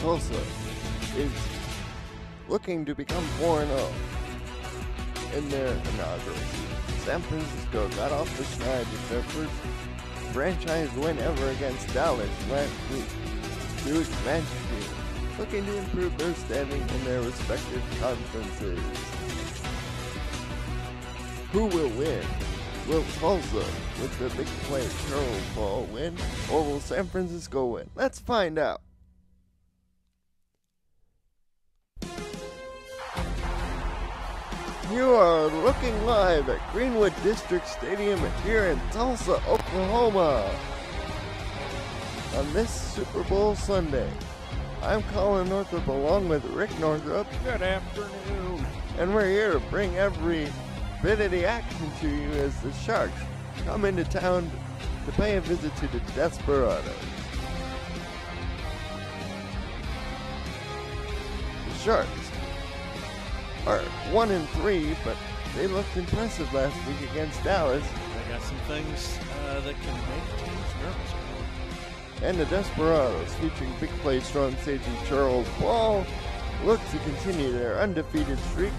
Tulsa is looking to become 4-0 in their inaugural season. San Francisco got off the schneid with their first franchise win ever against Dallas last week through expansion team, looking to improve their standing in their respective conferences. Who will win? Will Tulsa with the big play Charles Ball win, or will San Francisco win? Let's find out. You are looking live at Greenwood District Stadium here in Tulsa, Oklahoma on this Super Bowl Sunday. I'm Colin Northrup along with Rick Northrup. Good afternoon. And we're here to bring every bit of the action to you as the Sharks come into town to pay a visit to the Desperados. The Sharks are 1-3, but they looked impressive last week against Dallas. They got some things that can make teams nervous. And the Desperados, featuring big play strong safety Charles Ball, look to continue their undefeated streak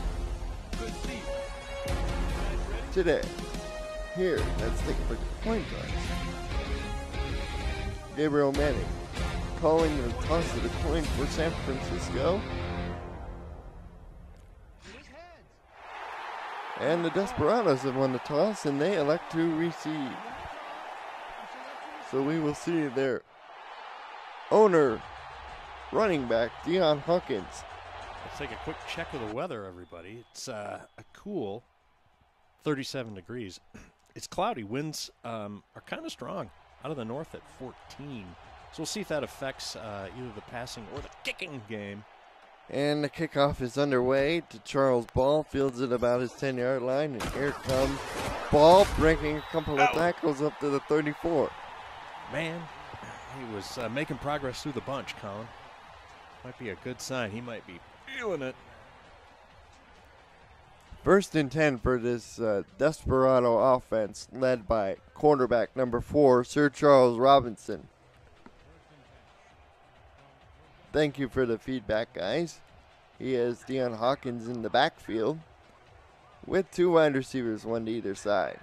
today. Here, let's take a look at the coin toss. Gabriel Manning calling the toss of the coin for San Francisco. And the Desperados have won the toss, and they elect to receive. So we will see their owner, running back, Deion Hawkins. Let's take a quick check of the weather, everybody. It's a cool 37 degrees. It's cloudy. Winds are kind of strong out of the north at 14. So we'll see if that affects either the passing or the kicking game. And the kickoff is underway to Charles Ball. Fields it about his 10-yard line. And here comes Ball, breaking a couple of tackles up to the 34. Man, he was making progress through the bunch, Colin. Might be a good sign. He might be feeling it. First and 10 for this Desperado offense, led by quarterback number 4, Sir Charles Robinson. Thank you for the feedback, guys. He has Deion Hawkins in the backfield with 2 wide receivers, 1 to either side.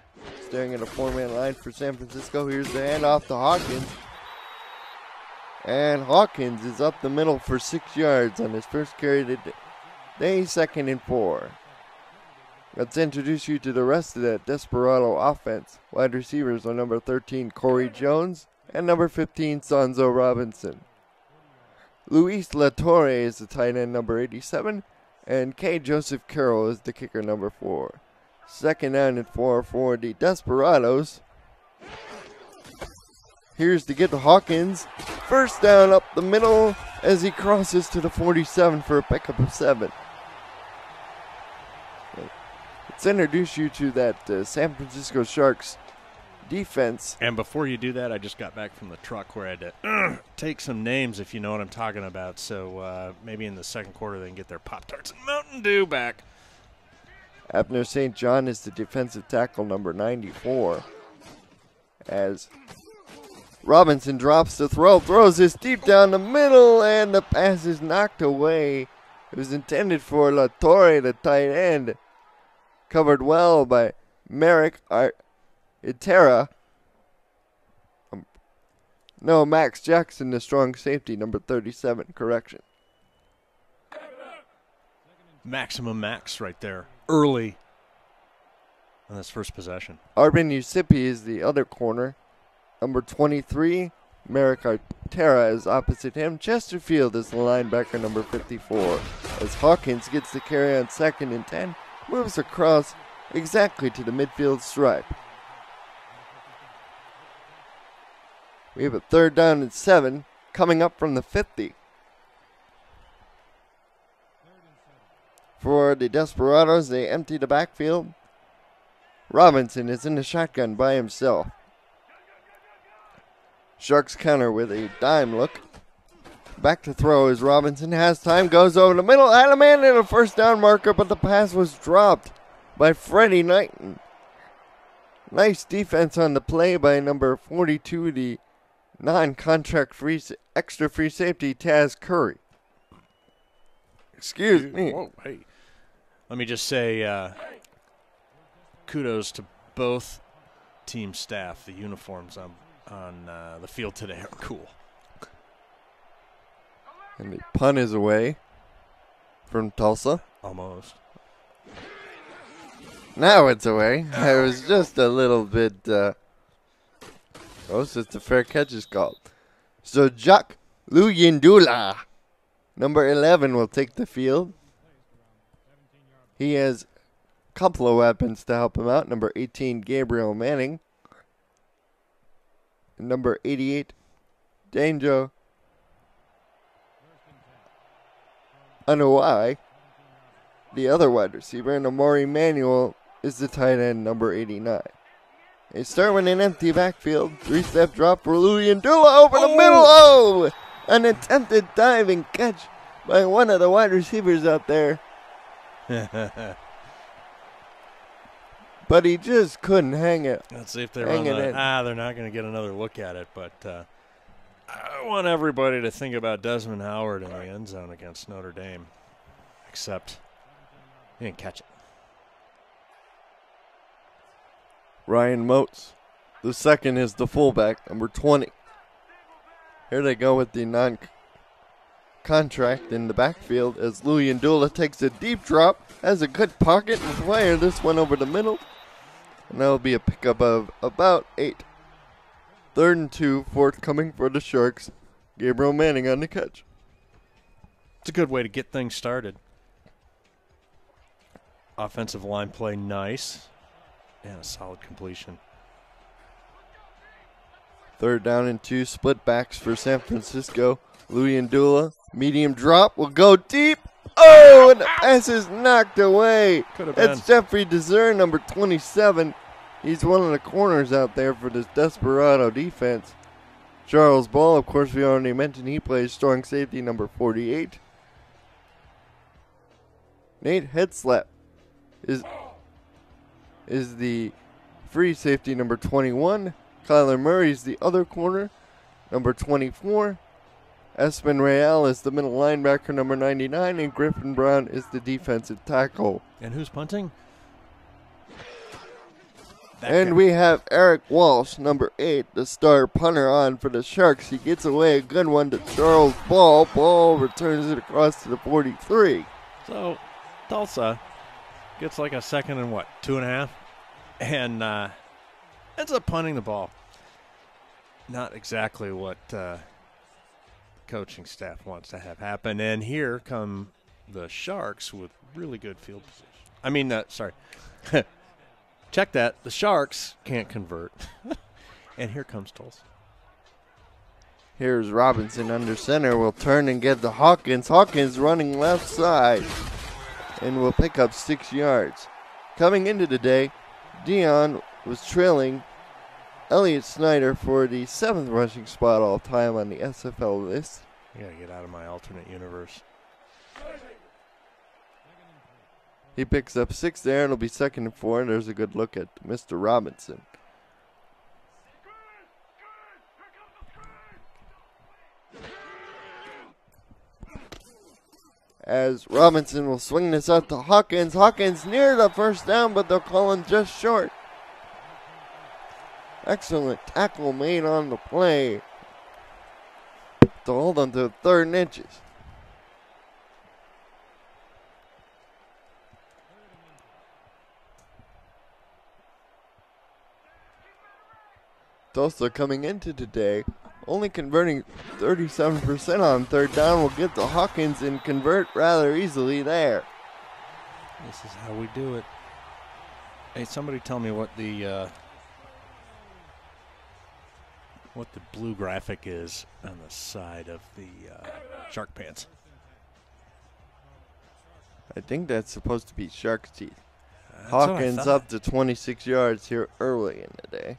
Staring at a 4-man line for San Francisco. Here's the handoff to Hawkins. And Hawkins is up the middle for 6 yards on his first carry today. 2nd and 4. Let's introduce you to the rest of that Desperado offense. Wide receivers are number 13, Corey Jones, and number 15, Sonzo Robinson. Luis Latorre is the tight end, number 87, and K. Joseph Carroll is the kicker, number 4. 2nd down and 4 for the Desperados. Here's to get to Hawkins. First down up the middle as he crosses to the 47 for a pickup of 7. Let's introduce you to that San Francisco Sharks defense. And before you do that, I just got back from the truck where I had to take some names, if you know what I'm talking about. So maybe in the second quarter they can get their Pop-Tarts and Mountain Dew back. Abner St. John is the defensive tackle, number 94. As Robinson drops the throw, throws this deep down the middle, and the pass is knocked away. It was intended for Latorre, the tight end. Covered well by Merrick Itera. Max Jackson, the strong safety, number 37. Correction. Maximum Max right there, early on this first possession. Arbin Usipi is the other corner. Number 23, Merrick Itera is opposite him. Chesterfield is the linebacker, number 54. As Hawkins gets the carry on 2nd and 10. Moves across exactly to the midfield stripe. We have a 3rd down and 7 coming up from the 50. For the Desperados, they empty the backfield. Robinson is in the shotgun by himself. Sharks counter with a dime look. Back to throw as Robinson has time, goes over the middle, had a man in a 1st down marker, but the pass was dropped by Freddie Knighton. Nice defense on the play by number 42, the non-contract free extra free safety Taz Curry. Excuse me. Whoa, hey. Let me just say kudos to both team staff. The uniforms on the field today are cool. And the punt is away from Tulsa. Almost. Now it's away. It was just a little bit. It's a fair catch is called. So Jack Luyendula, number 11, will take the field. He has a couple of weapons to help him out. Number 18, Gabriel Manning. And number 88, Danjo Anuai, the other wide receiver. And Amari Manuel is the tight end, number 89. They start with an empty backfield. 3-step drop for Luyendula over the middle. Oh! An attempted diving catch by one of the wide receivers out there. But he just couldn't hang it. Let's see if they run that. They're not going to get another look at it. But I want everybody to think about Desmond Howard in the end zone against Notre Dame. Except he didn't catch it. Ryan Moats, the second, is the fullback, number 20. Here they go with the non-contract in the backfield as Luyendula takes a deep drop, has a good pocket, and fire this one over the middle. And that'll be a pickup of about 8. 3rd and 2, forthcoming for the Sharks. Gabriel Manning on the catch. It's a good way to get things started. Offensive line play nice. And a solid completion. 3rd down and 2, split backs for San Francisco. Luyendula, medium drop, will go deep. Oh, and the pass is knocked away. That's Jeffrey Deser, number 27. He's one of the corners out there for this Desperado defense. Charles Ball, of course, we already mentioned, he plays strong safety, number 48. Nate Headslap is the free safety, number 21. Kyler Murray is the other corner, number 24. Espen Real is the middle linebacker, number 99. And Griffin Brown is the defensive tackle. And who's punting? And we have Eric Walsh, number 8, the star punter on for the Sharks. He gets away a good one to Charles Ball. Ball returns it across to the 43. So Tulsa gets like a second and 2.5? And ends up punting the ball. Not exactly what coaching staff wants to have happen. And here come the Sharks with really good field position. Sorry. Check that. The Sharks can't convert. And here comes Tulsa. Here's Robinson under center. Will turn and get to Hawkins. Hawkins running left side. And will pick up 6 yards. Coming into the day, Dion was trailing Elliott Snyder for the 7th rushing spot all time on the SFL list. I gotta get out of my alternate universe. He picks up 6 there. It'll be 2nd and 4. And there's a good look at Mr. Robinson. As Robinson will swing this out to Hawkins. Hawkins near the first down, but they'll call him just short. Excellent tackle made on the play to hold on to 3rd and inches. Tulsa coming into today, only converting 37% on 3rd down. Will get to Hawkins and convert rather easily there. This is how we do it. Hey, somebody tell me what the blue graphic is on the side of the shark pants. I think that's supposed to be shark's teeth. Hawkins up to 26 yards here early in the day.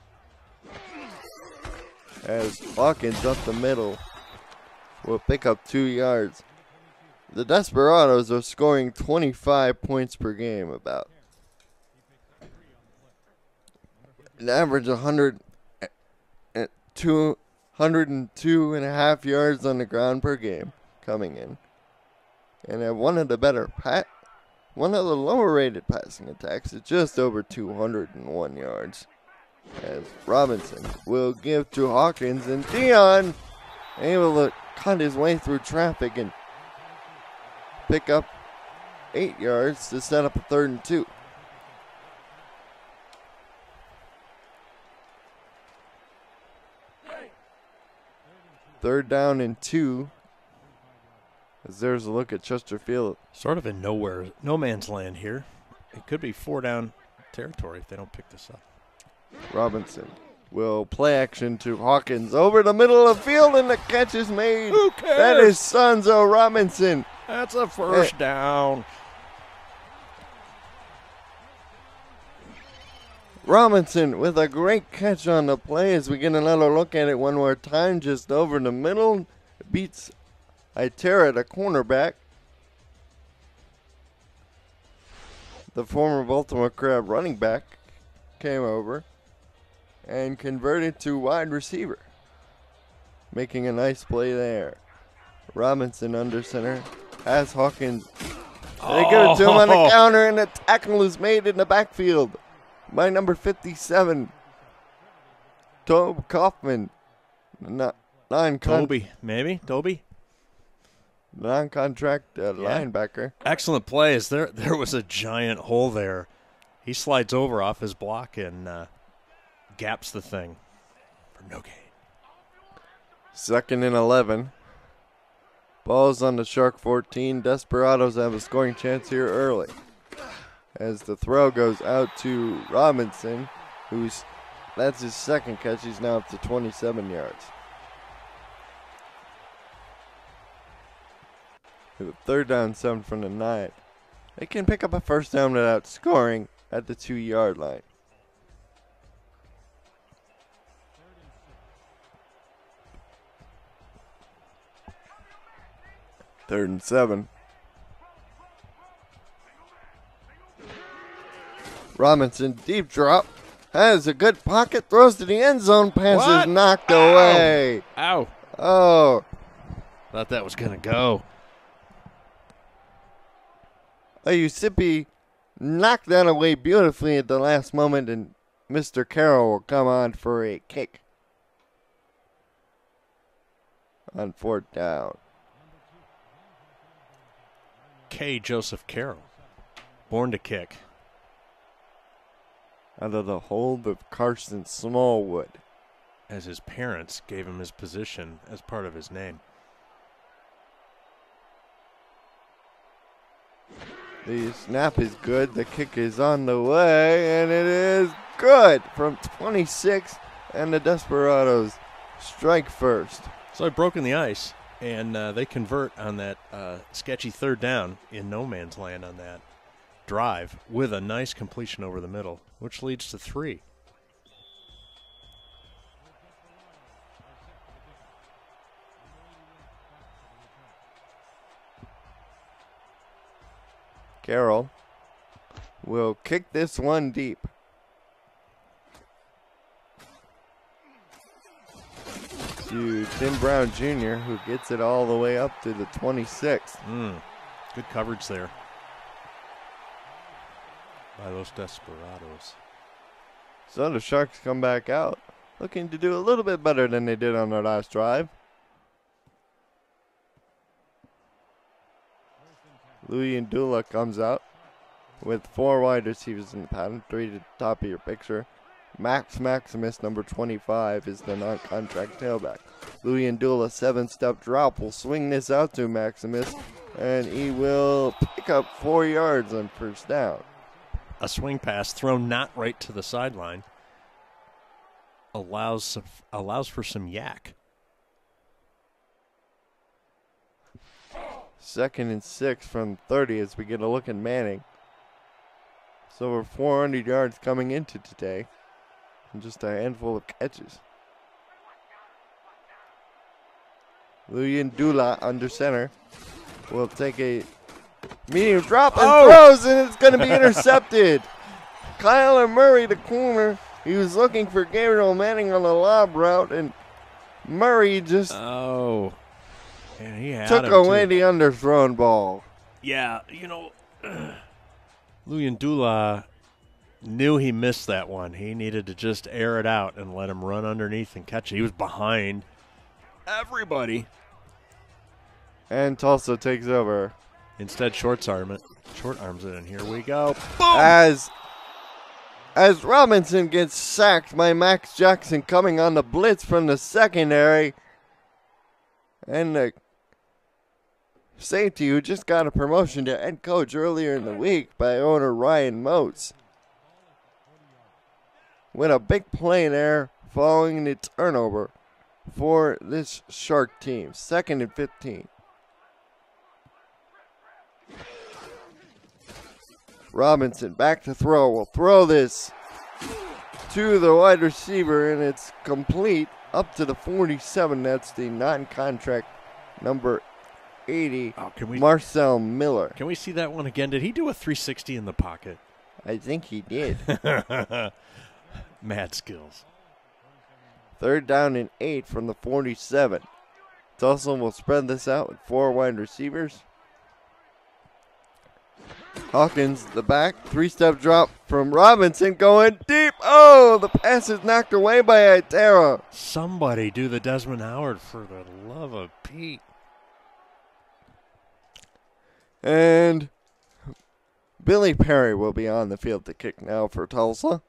As Hawkins up the middle will pick up 2 yards. The Desperados are scoring 25 points per game, about an average 102.5 yards on the ground per game coming in. and had one of the lower rated passing attacks at just over 201 yards. As Robinson will give to Hawkins, and Dion able to cut his way through traffic and pick up 8 yards to set up a 3rd and 2. Third down and 2. As there's a look at Chesterfield. Sort of in no man's land here. It could be 4-down territory if they don't pick this up. Robinson will play action to Hawkins over the middle of the field, and the catch is made. Who cares? That is Sonzo Robinson. That's a first down. Robinson with a great catch on the play as we get another look at it one more time, just over the middle. Beats Itera, the cornerback. The former Baltimore Crab running back came over and converted to wide receiver, making a nice play there. Robinson under center has Hawkins. They give it to him on the counter, and the tackle is made in the backfield by number 57, Tobe Kaufman. Toby. Non-contract linebacker. Excellent plays. There was a giant hole there. He slides over off his block and gaps the thing for no gain. 2nd and 11. Ball's on the Shark 14. Desperados have a scoring chance here early, as the throw goes out to Robinson, that's his 2nd catch. He's now up to 27 yards. With a 3rd down, 7 from the 9. They can pick up a first down without scoring at the 2-yard line. Third and 7. Robinson, deep drop, has a good pocket, throws to the end zone, pass is knocked away. Ow. Oh. Thought that was going to go. Yusipi knocked that away beautifully at the last moment, and Mr. Carroll will come on for a kick on 4th down. K. Joseph Carroll, born to kick. Out of the hold of Carson Smallwood, as his parents gave him his position as part of his name. The snap is good. The kick is on the way, and it is good from 26, and the Desperados strike first. So I've broken the ice, and they convert on that sketchy 3rd down in no man's land on that drive with a nice completion over the middle, which leads to 3. Carroll will kick this one deep. To Tim Brown Jr., who gets it all the way up to the 26. Good coverage there by those Desperados. So the Sharks come back out, looking to do a little bit better than they did on their last drive. Louis Ndula comes out with 4 wide receivers in the pattern, 3 to the top of your picture. Max Maximus, number 25, is the non-contract tailback. Louis Ndula, 7-step drop, will swing this out to Maximus, and he will pick up 4 yards on 1st down. A swing pass thrown not right to the sideline allows for some yak. 2nd and 6 from 30 as we get a look at Manning. So over 400 yards coming into today, and just a handful of catches. Louis Ndula under center will take a medium drop and throws, and it's going to be intercepted. Kyler Murray, the corner, he was looking for Gabriel Manning on the lob route, and Murray just and he had took away the underthrown ball. Yeah, you know, Luyendula knew he missed that one. He needed to just air it out and let him run underneath and catch it. He was behind everybody. And Tulsa takes over. Instead, short arms it, and here we go. Boom! As Robinson gets sacked by Max Jackson coming on the blitz from the secondary. And the safety who just got a promotion to head coach earlier in the week by owner Ryan Moats. With a big play there following the turnover for this Shark team. 2nd and 15. Robinson back to throw. Will throw this to the wide receiver, and it's complete up to the 47. That's the non-contract number 80, Marcel Miller. Can we see that one again? Did he do a 360 in the pocket? I think he did. Mad skills. 3rd down and 8 from the 47. Tulsa will spread this out with 4 wide receivers. Hawkins, the back, 3-step drop from Robinson going deep. Oh, the pass is knocked away by Itera. Somebody do the Desmond Howard for the love of Pete. And Billy Perry will be on the field to kick now for Tulsa.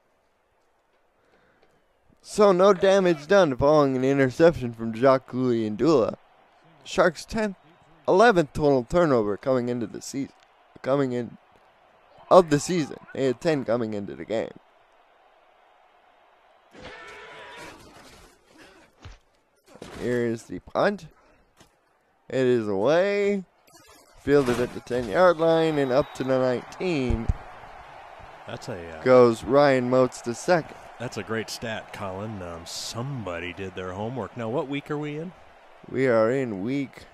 So no damage done following an interception from Jacques Luyendula. Sharks' 11th total turnover coming into the season. Of the season. They had 10 coming into the game. Here is the punt. It is away. Fielded at the 10-yard line and up to the 19. Goes Ryan Moats the second. That's a great stat, Colin. Somebody did their homework. Now, what week are we in? We are in week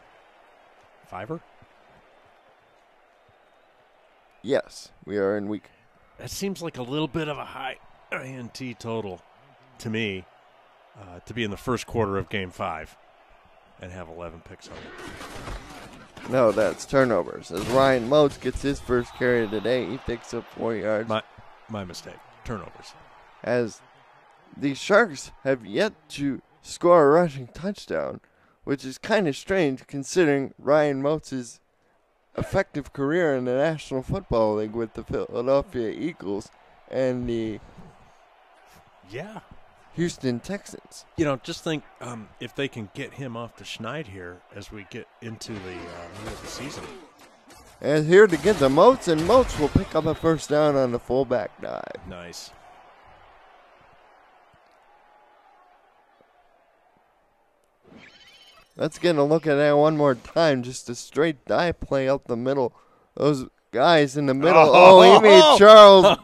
5. Yes, we are in week. That seems like a little bit of a high INT total to me to be in the first quarter of Game 5 and have 11 picks on it. No, that's turnovers. As Ryan Moats gets his first carry of the day, he picks up 4 yards. My mistake. Turnovers. As the Sharks have yet to score a rushing touchdown, which is kind of strange considering Ryan Moats' effective career in the National Football League with the Philadelphia Eagles and the Houston Texans. You know, just think if they can get him off the schneid here as we get into the middle of the season. And here to get the Moats, and Moats will pick up a first down on the fullback dive. Nice. Let's get a look at that one more time. Just a straight dive play up the middle. Those guys in the middle. He made Charles.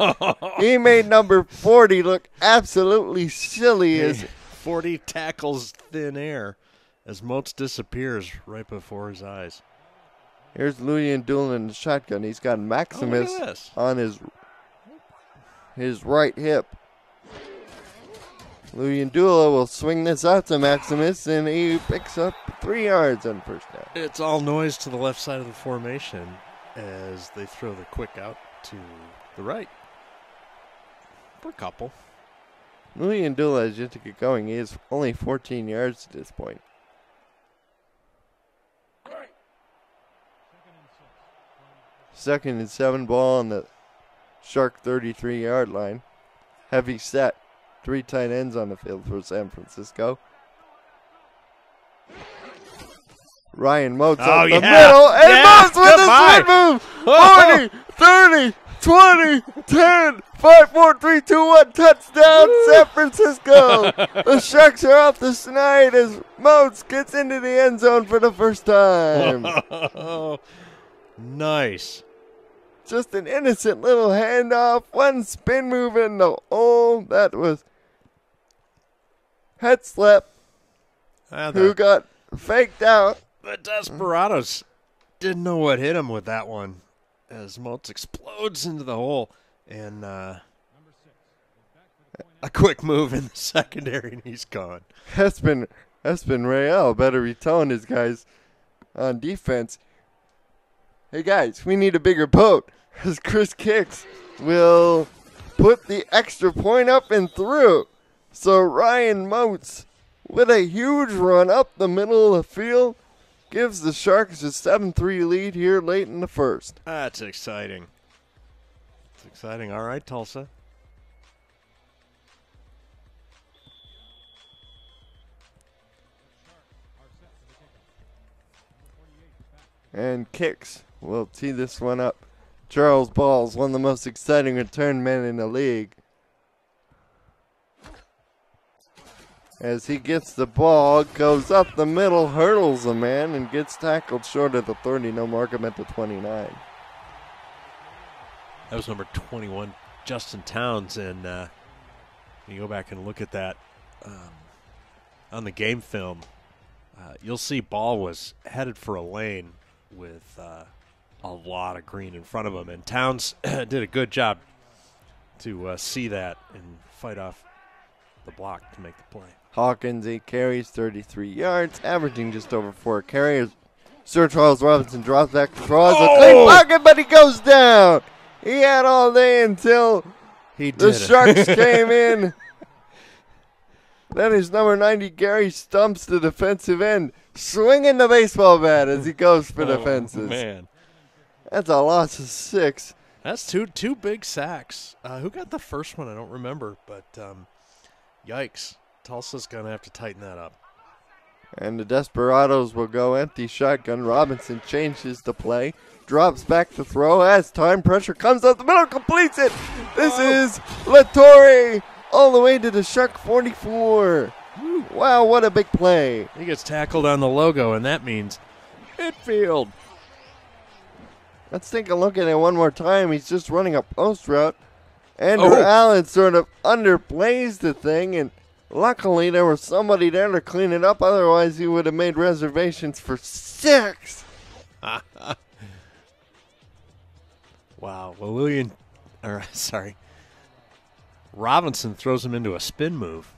He made number 40 look absolutely silly. As 40 tackles thin air as Moats disappears right before his eyes. Here's Luyendula in the shotgun. He's got Maximus on his right hip. Luyendula will swing this out to Maximus, and he picks up 3 yards on first down. It's all noise to the left side of the formation as they throw the quick out to the right. For a couple. Luyendula is yet to get going. He is only 14 yards at this point. Second and 7 ball on the Shark 33-yard line. Heavy set. 3 tight ends on the field for San Francisco. Ryan Moats up the middle. And Moats with a spin move. 40, 30, 20, 10, 5, 4, 3, 2, 1. Touchdown, San Francisco. The Sharks are off the schneid as Moats gets into the end zone for the first time. Nice. Just an innocent little handoff. One spin move in the hole. That was Hetzlep, who got faked out. The Desperados didn't know what hit him with that one as Moats explodes into the hole. And a quick move in the secondary, and he's gone. Espen Real better be telling his guys on defense, Hey guys, we need a bigger boat. As Chris kicks will put the extra point up and through. So Ryan Moats with a huge run up the middle of the field gives the Sharks a 7-3 lead here late in the first. That's exciting. It's exciting. All right, Tulsa. And kicks will tee this one up. Charles Ball's one of the most exciting return men in the league. As he gets the ball, goes up the middle, hurdles a man, and gets tackled short of the 30. No mark him at the 29. That was number 21, Justin Towns. And you go back and look at that on the game film, you'll see Ball was headed for a lane with a lot of green in front of him. And Towns did a good job to see that and fight off the block to make the play. Hawkins, 8 carries, 33 yards, averaging just over 4 carries. Sir Charles Robinson drops back to throw. It's a clean pocket, but he goes down. He had all day until the Sharks came in. Then his number 90, Gary, stumps the defensive end, swinging the baseball bat as he goes for the fences. Man. That's a loss of 6. That's two big sacks. Who got the first one? I don't remember, but yikes. Tulsa's going to have to tighten that up. And the Desperados will go empty shotgun. Robinson changes the play, drops back to throw as time pressure comes up the middle, completes it. This is Latore all the way to the Shark 44. Wow, what a big play. He gets tackled on the logo, and that means midfield. Let's take a look at it one more time. He's just running a post route. Andrew Allen sort of underplays the thing, and luckily there was somebody there to clean it up. Otherwise, he would have made reservations for 6. Wow. Well, Robinson throws him into a spin move,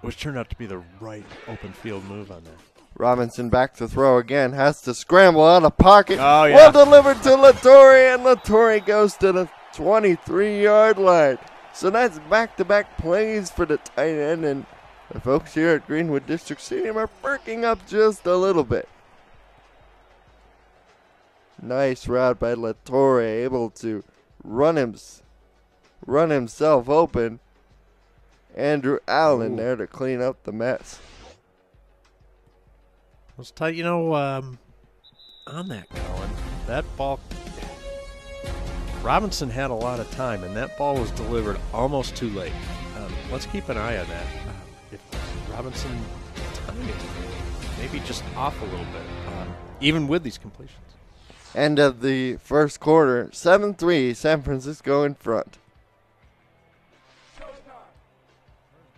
which turned out to be the right open field move on that. Robinson back to throw again, has to scramble out of pocket. Oh, yeah. Well delivered to Latore, and Latore goes to the 23-yard line. So that's back-to-back plays for the tight end, and the folks here at Greenwood District Stadium are perking up just a little bit. Nice route by Latore, able to run himself open. Andrew Allen there to clean up the mess. It was tight, on that, Colin. That ball, Robinson had a lot of time, and that ball was delivered almost too late. Let's keep an eye on that. If Robinson timing maybe just off a little bit, even with these completions. End of the first quarter, 7-3, San Francisco in front.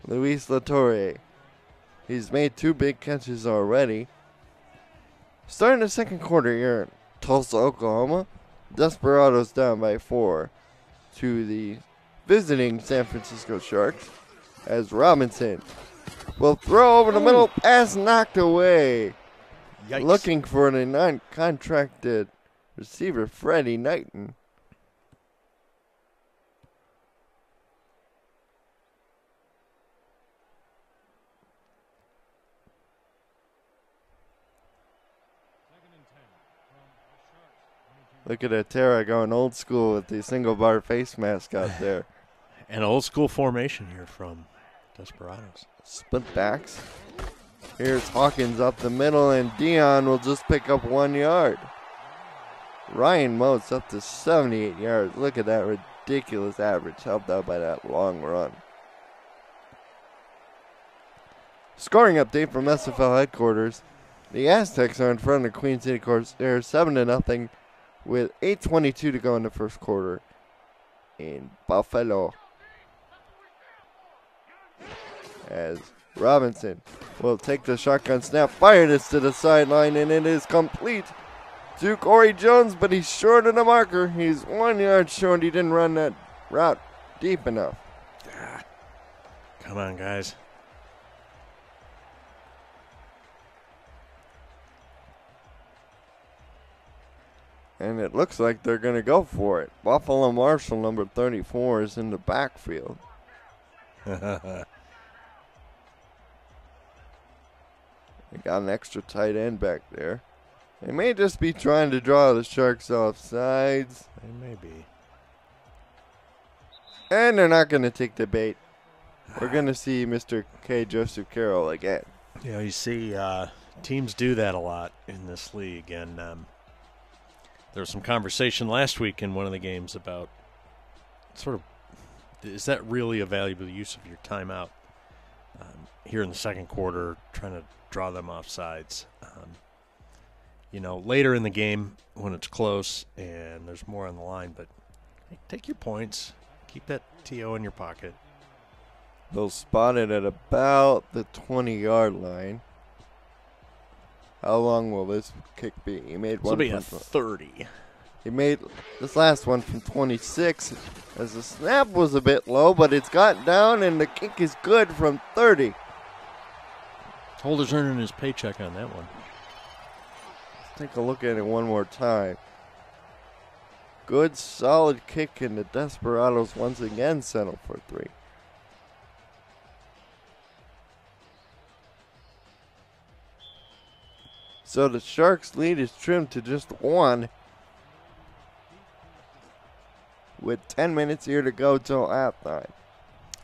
Luis Latore. He's made 2 big catches already. Starting the second quarter here in Tulsa, Oklahoma, Desperados down by 4 to the visiting San Francisco Sharks as Robinson will throw over the middle, pass knocked away. Yikes. Looking for an non-contracted receiver, Freddie Knighton. Look at Atera going old school with the single bar face mask out there. An old school formation here from Desperados. Split backs. Here's Hawkins up the middle, and Dion will just pick up 1 yard. Ryan Moats up to 78 yards. Look at that ridiculous average, helped out by that long run. Scoring update from SFL headquarters. The Aztecs are in front of Queen City Corsairs 7-0 with 8:22 to go in the first quarter in Buffalo. As Robinson will take the shotgun snap, fire this to the sideline, and it is complete to Corey Jones, but he's short of the marker. He's 1 yard short. He didn't run that route deep enough. Come on, guys. And it looks like they're going to go for it. Buffalo Marshall, number 34, is in the backfield. They got an extra tight end back there. They may just be trying to draw the Sharks off sides. They may be. And they're not going to take the bait. We're going to see Mr. K. Joseph Carroll again. Yeah, you see teams do that a lot in this league. And there was some conversation last week in one of the games about sort of, is that really a valuable use of your timeout here in the second quarter, trying to draw them off sides? You know, later in the game when it's close and there's more on the line, but hey, take your points. Keep that TO in your pocket. They'll spot it at about the 20-yard line. How long will this kick be? He made one. This will be a 30. He made this last one from 26 as the snap was a bit low, but it's got down and the kick is good from 30. Holder's earning his paycheck on that one. Let's take a look at it one more time. Good, solid kick, and the Desperados once again settle for 3. So the Sharks' lead is trimmed to just 1. With 10 minutes here to go till halftime.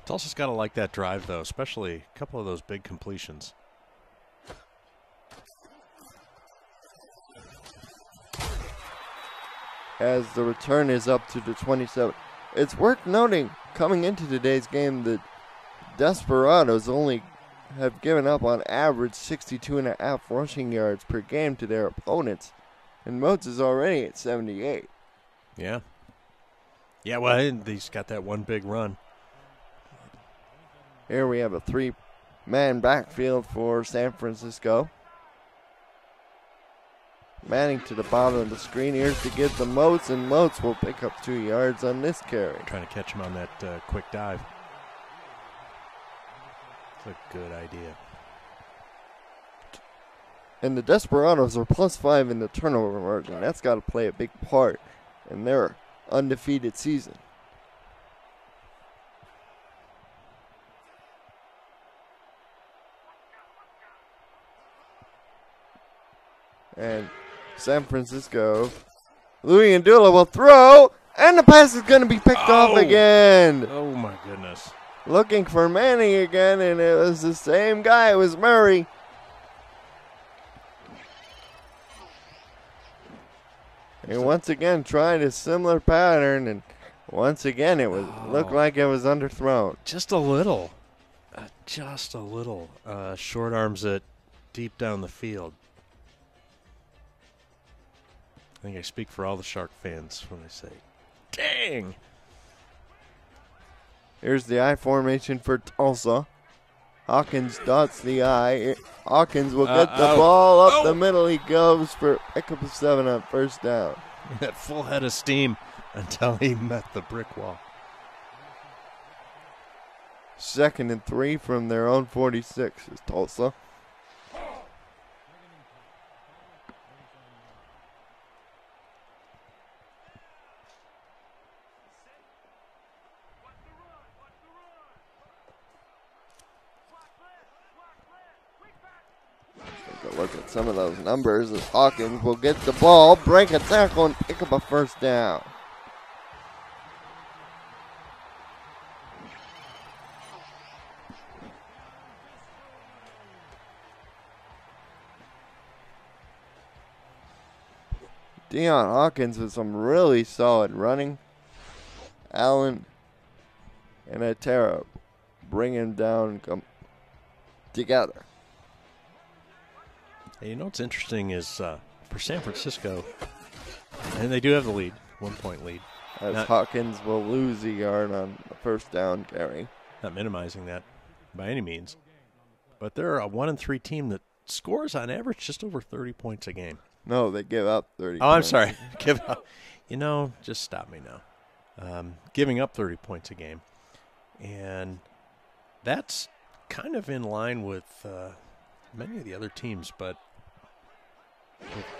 Tulsa's got to like that drive, though, especially a couple of those big completions. As the return is up to the 27. It's worth noting, coming into today's game, the Desperados only have given up on average 62.5 rushing yards per game to their opponents. And Moats is already at 78. Yeah. Yeah, well, he's got that one big run. Here we have a 3-man backfield for San Francisco. Manning to the bottom of the screen. Here's to give the Moats, and Moats will pick up 2 yards on this carry. Trying to catch him on that quick dive. It's a good idea. And the Desperados are +5 in the turnover margin. That's got to play a big part in their undefeated season. And San Francisco, Louis Andula will throw, and the pass is going to be picked off again. Oh, my goodness. Looking for Manning again, and it was the same guy. It was Murray. And once again, trying a similar pattern, and once again, it was looked like it was underthrown. Just a little. Just a little. Short arms it deep down the field. I think I speak for all the Shark fans when I say, dang! Here's the I formation for Tulsa. Hawkins dots the I. Hawkins will get the ball up the middle. He goes for pick up a 7 on first down. That full head of steam until he met the brick wall. 2nd and 3 from their own 46 is Tulsa. Take a look at some of those numbers as Hawkins will get the ball, break a tackle, and pick up a first down. Deion Hawkins with some really solid running. Allen and Atera bring him down and come together. Hey, you know what's interesting is for San Francisco, and they do have the lead, 1-point lead. As Hawkins will lose a yard on the first down carry. Not minimizing that by any means. But they're a 1-3 team that scores on average just over 30 points a game. No, they give up 30 Oh, points. I'm sorry. Give up. You know, just stop me now. Giving up 30 points a game. And that's kind of in line with many of the other teams. But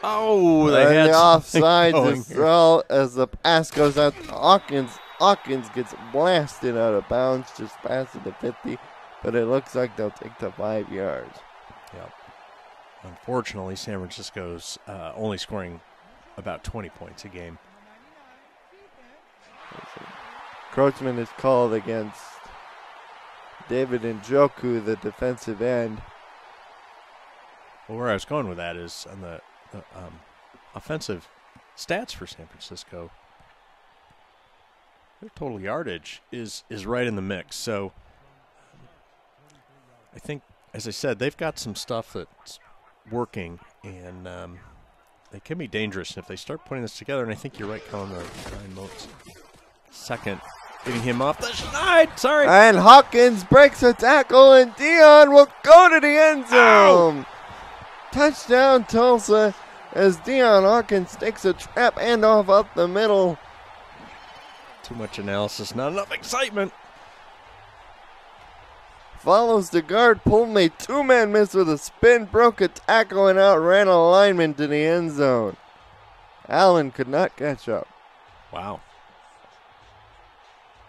Oh, they and had the offsides going as well as the pass goes out to Hawkins. Hawkins gets blasted out of bounds just past the 50, but it looks like they'll take the 5 yards. Yep. Unfortunately, San Francisco's only scoring about 20 points a game. Encroachment is called against David Njoku, the defensive end. Well, where I was going with that is on the offensive stats for San Francisco. Their total yardage is right in the mix. So I think, as I said, they've got some stuff that's working, and they can be dangerous if they start putting this together. And I think you're right, Colin. Ryan Moats, second, getting him off the schneid. Sorry. And Hawkins breaks a tackle, and Dion will go to the end zone. Ow! Touchdown, Tulsa, as Dion Hawkins takes a trap handoff up the middle. Too much analysis, not enough excitement. Follows the guard, pulled a two-man miss with a spin, broke a tackle, and outran a lineman to the end zone. Allen could not catch up. Wow.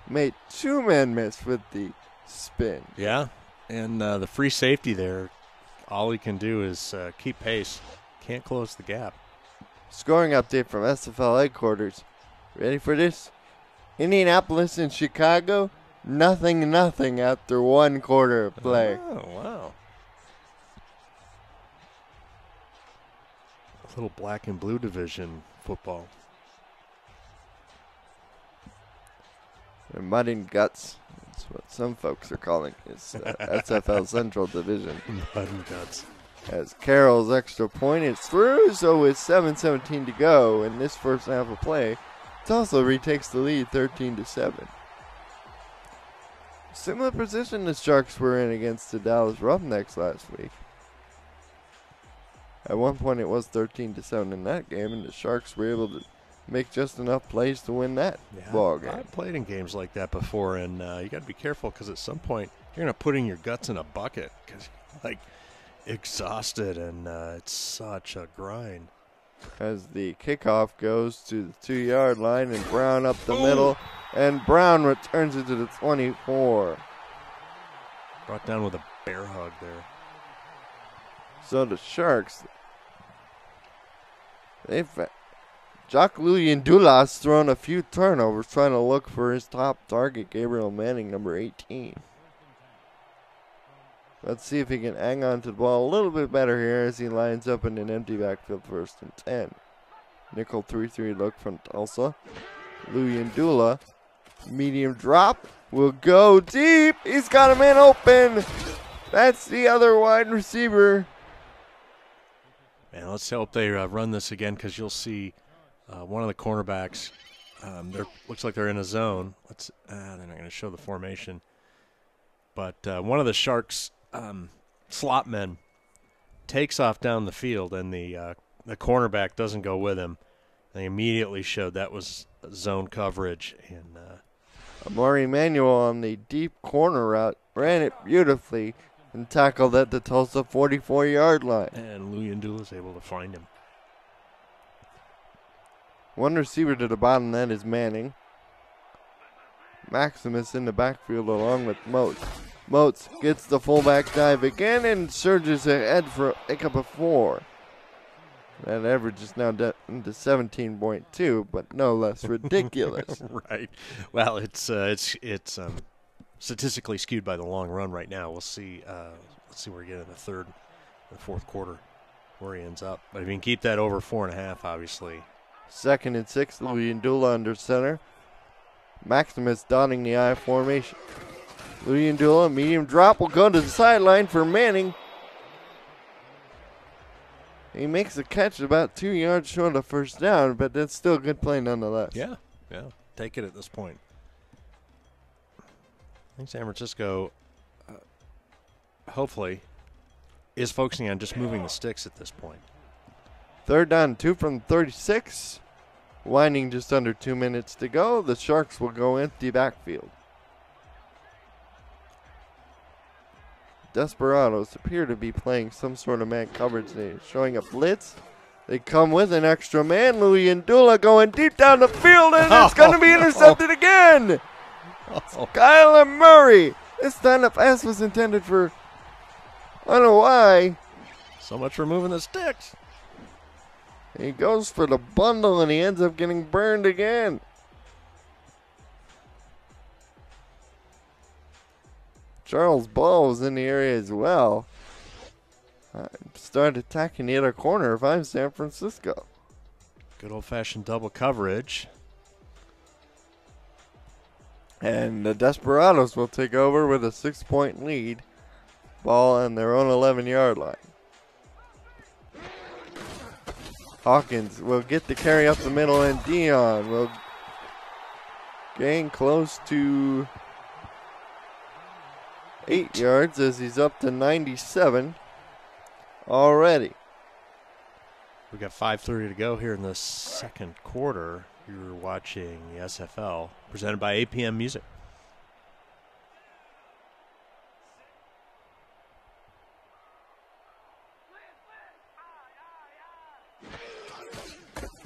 Made two-man miss with the spin. Yeah, and the free safety there, all he can do is keep pace. Can't close the gap. Scoring update from SFL headquarters. Ready for this? Indianapolis and Chicago, 0-0 after one quarter of play. Oh, wow. A little black and blue division football. Or mud and guts. That's what some folks are calling it. It's SFL Central Division. Mud and guts. As Carroll's extra point is through, so with 7:17 to go in this first half of play, Tulsa retakes the lead 13-7. Similar position the Sharks were in against the Dallas Roughnecks last week. At one point it was 13-7 in that game, and the Sharks were able to make just enough plays to win that ball game. I've played in games like that before, and you got to be careful because at some point you're going to put your guts in a bucket because you're like exhausted, and it's such a grind. As the kickoff goes to the 2-yard line, and Brown up the middle, and Brown returns it to the 24. Brought down with a bear hug there. So the Sharks, Jacques Luyendula's thrown a few turnovers trying to look for his top target, Gabriel Manning, number 18. Let's see if he can hang on to the ball a little bit better here as he lines up in an empty backfield, 1st and 10. Nickel 3-3 look from Tulsa. Luyendula, medium drop, will go deep. He's got a man open. That's the other wide receiver. Man, let's hope they run this again because you'll see one of the cornerbacks. Looks like they're in a zone. They're not going to show the formation. But one of the Sharks' slot men takes off down the field, and the cornerback doesn't go with him. They immediately showed that was zone coverage. And Amari Emanuel on the deep corner route ran it beautifully and tackled at the Tulsa 44-yard line. And Luyendula was able to find him. One receiver to the bottom, that is Manning. Maximus in the backfield along with Moats. Moats gets the fullback dive again and surges ahead for a pickup of 4. That average is now down to 17.2, but no less ridiculous. Right. Well, it's statistically skewed by the long run right now. We'll see. Let's see where we get in the third, the fourth quarter, where he ends up. But if you can keep that over 4.5, obviously. 2nd and 6, Luyendula under center. Maximus dotting the I formation. Luyendula, medium drop, will go to the sideline for Manning. He makes a catch about 2 yards short of first down, but that's still a good play nonetheless. Yeah. Take it at this point. I think San Francisco, hopefully, is focusing on just moving the sticks at this point. 3rd down, 2 from 36. Winding just under 2 minutes to go. The Sharks will go empty backfield. Desperados appear to be playing some sort of man coverage. They're showing a blitz They come with an extra man. Louis and Dula going deep down the field, and it's going to be intercepted again. Kyler Murray. This time the pass was intended for, I don't know why. So much for moving the sticks. He goes for the bundle, and he ends up getting burned again. Charles Ball was in the area as well. Start attacking the other corner if I'm San Francisco. Good old-fashioned double coverage. And the Desperados will take over with a 6-point lead. Ball on their own 11-yard line. Hawkins will get the carry up the middle, and Dion will gain close to 8 yards as he's up to 97 already. We got 5:30 to go here in the second quarter. You're watching the SFL presented by APM Music.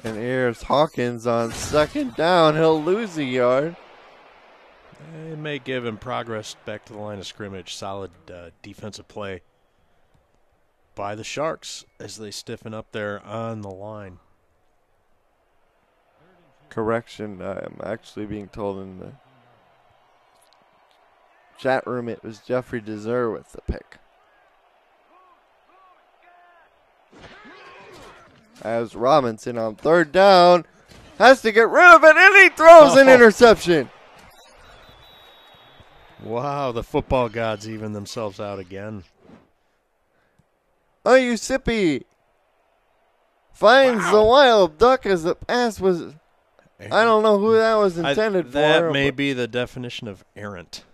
And here's Hawkins on second down. He'll lose a yard. It may give him progress back to the line of scrimmage. Solid defensive play by the Sharks as they stiffen up there on the line. Correction, I'm actually being told in the chat room it was Jeffrey Deser with the pick. As Robinson on third down has to get rid of it, and he throws an interception. Wow, the football gods even themselves out again. Sippy finds the wild duck as the pass was, I don't know who that was intended for. That may be the definition of errant.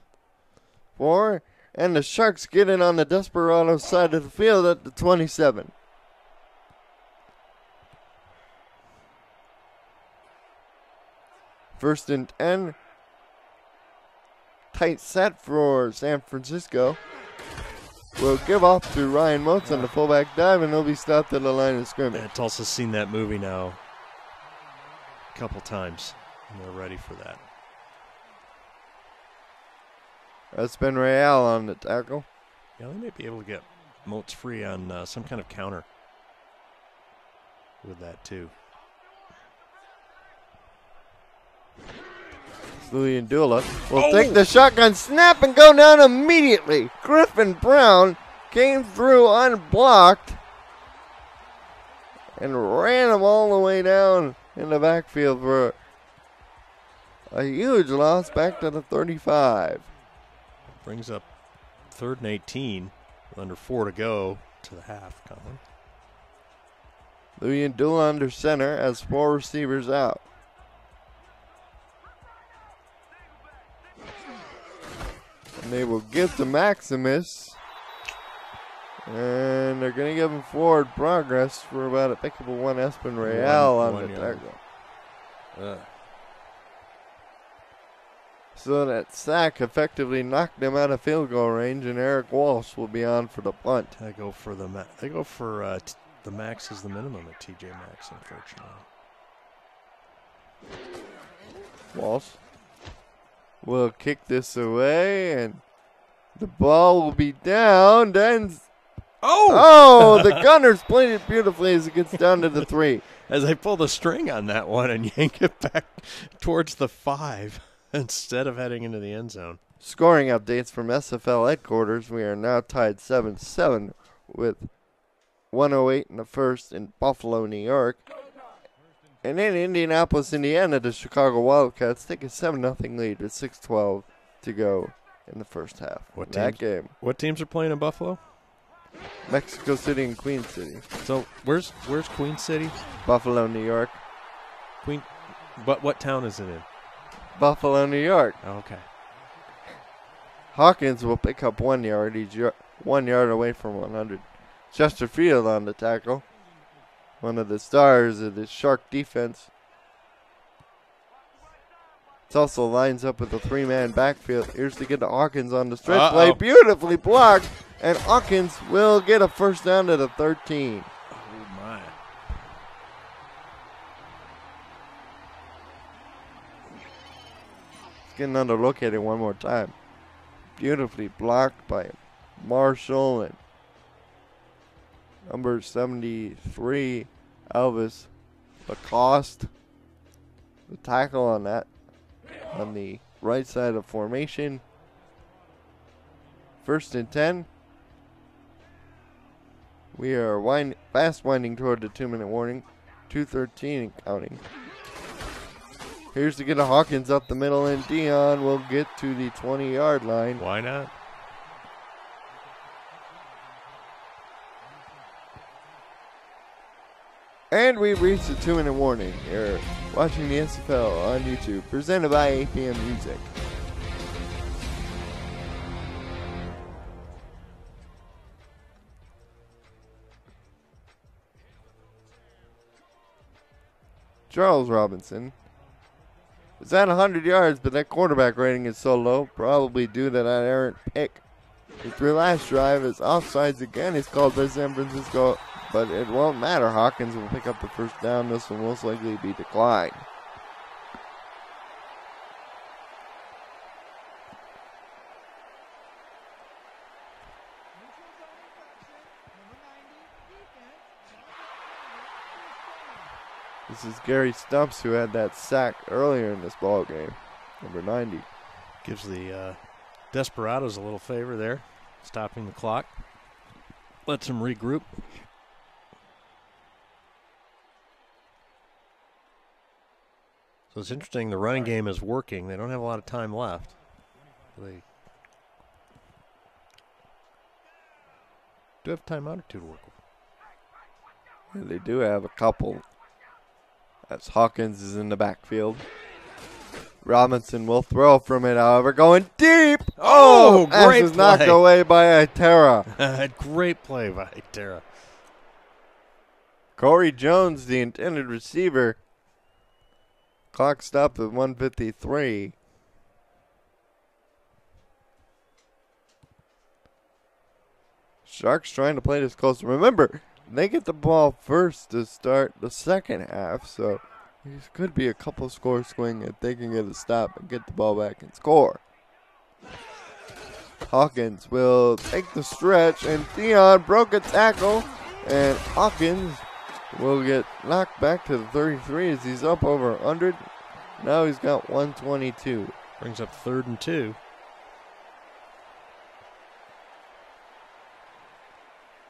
And the Sharks get it on the Desperados side of the field at the 27. First and 10. Tight set for San Francisco. Will give off to Ryan Motes on the fullback dive, and he'll be stopped at the line of scrimmage. Yeah, Tulsa's seen that movie now a couple times, and they're ready for that. That's been Real on the tackle. Yeah, they may be able to get Motes free on some kind of counter with that, too. Louis and Dula will take the shotgun snap and go down immediately. Griffin Brown came through unblocked and ran him all the way down in the backfield for a huge loss back to the 35. Brings up 3rd and 18 with under 4 to go to the half, Colin. Louis and Dula under center as 4 receivers out. And they will give to Maximus. And they're going to give him forward progress for about a pickable 1 Espen Real on the tackle. So that sack effectively knocked him out of field goal range, and Eric Walsh will be on for the punt. They go for the max is the minimum at TJ Maxx, unfortunately. Walsh will kick this away, and the ball will be down. Oh, the Gunners played it beautifully as it gets down to the 3. As they pull the string on that one and yank it back towards the 5 instead of heading into the end zone. Scoring updates from SFL headquarters. We are now tied 7-7 with 1:08 in the first in Buffalo, New York. And in Indianapolis, Indiana, the Chicago Wildcats take a 7-0 lead with 6:12 to go in the first half. What teams are playing in Buffalo? Mexico City and Queen City. So where's Queen City? Buffalo, New York. What town is it in? Buffalo, New York. Oh, okay. Hawkins will pick up 1 yard. He's 1 yard away from 100. Chesterfield on the tackle. One of the stars of the Shark defense. Tulsa lines up with a 3-man backfield. Here's to get to Hawkins on the stretch play. Beautifully blocked. And Hawkins will get a first down to the 13. Oh, my. getting another look at it one more time. Beautifully blocked by Marshall and number 73, Elvis Lacoste. The tackle on that, on the right side of formation. 1st and 10. We are fast winding toward the 2-minute warning. 2:13 and counting. Here's to get a Hawkins up the middle, and Dion will get to the 20-yard line. Why not? And we've reached the 2-minute warning. You're watching the SFL on YouTube, presented by APM Music. Charles Robinson is at 100 yards, but that quarterback rating is so low, probably due to that errant pick. The last drive is offsides again. It's called by San Francisco, but it won't matter. Hawkins will pick up the first down. This will most likely be declined. This is Gary Stumps, who had that sack earlier in this ball game. Number 90. Gives the Desperados a little favor there, stopping the clock. Lets them regroup. So it's interesting, the running game is working. They don't have a lot of time left. They do have a timeout or two to work with. Yeah, they do have a couple, as Hawkins is in the backfield. Robinson will throw from it, however, going deep. Oh, great was knocked away by Itera. Great play by Itera. Corey Jones, the intended receiver. Clock stopped at 1:53. Sharks trying to play this close. Remember, they get the ball first to start the second half, so this could be a couple score swing if they can get a stop and get the ball back and score. Hawkins will take the stretch, and Dion broke a tackle, and Hawkins will get knocked back to the 33 as he's up over 100. Now he's got 122. Brings up 3rd and 2.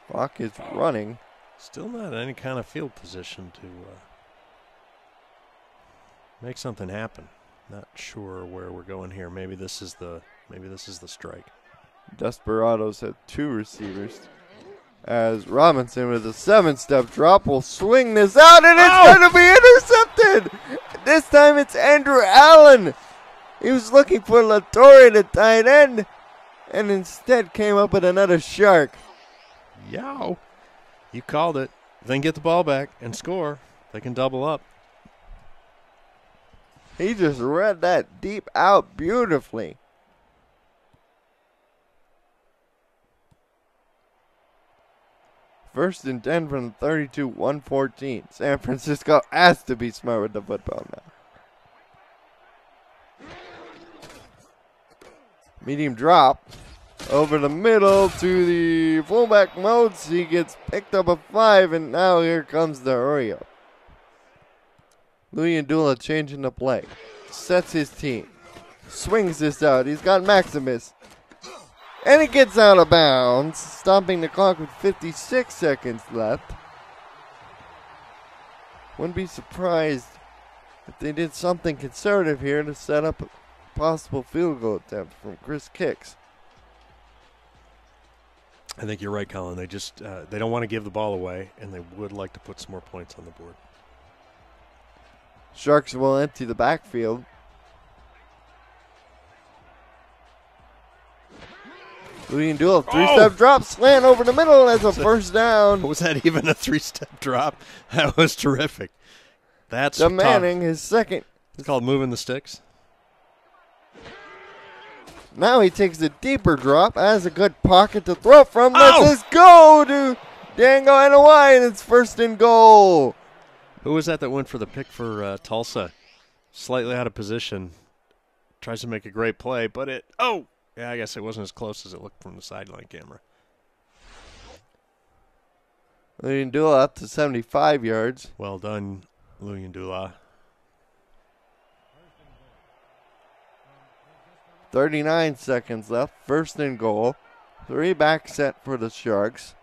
Clock is running. Still not any kind of field position to make something happen. Not sure where we're going here. Maybe this is the strike. Desperados have 2 receivers. As Robinson with a 7-step drop will swing this out, and it's going to be intercepted. This time it's Andrew Allen. He was looking for Latore, the tight end, and instead came up with another shark. Yow. You called it. Then get the ball back and score. They can double up. He just read that deep out beautifully. First and 10 from the 32, 114. San Francisco has to be smart with the football now. Medium drop. Over the middle to the fullback Modes. He gets picked up a 5, and now here comes the hurry up. Louis Andula changing the play. Sets his team. Swings this out. He's got Maximus. And it gets out of bounds, stopping the clock with 56 seconds left. Wouldn't be surprised if they did something conservative here to set up a possible field goal attempt from Chris Kicks. I think you're right, Colin. They just they don't want to give the ball away, and they would like to put some more points on the board. Sharks will empty the backfield. Louis Andula, 3-step drop, slant over the middle as a first down. Was that even a 3-step drop? That was terrific. That's demanding his second. It's called moving the sticks. Now he takes a deeper drop, has a good pocket to throw from. Let's just go to Dango Anawai, and it's 1st and goal. Who was that went for the pick for Tulsa? Slightly out of position. tries to make a great play, but I guess it wasn't as close as it looked from the sideline camera. Luyendula up to 75 yards. Well done, Luyendula. 39 seconds left. First and goal. 3 back set for the Sharks.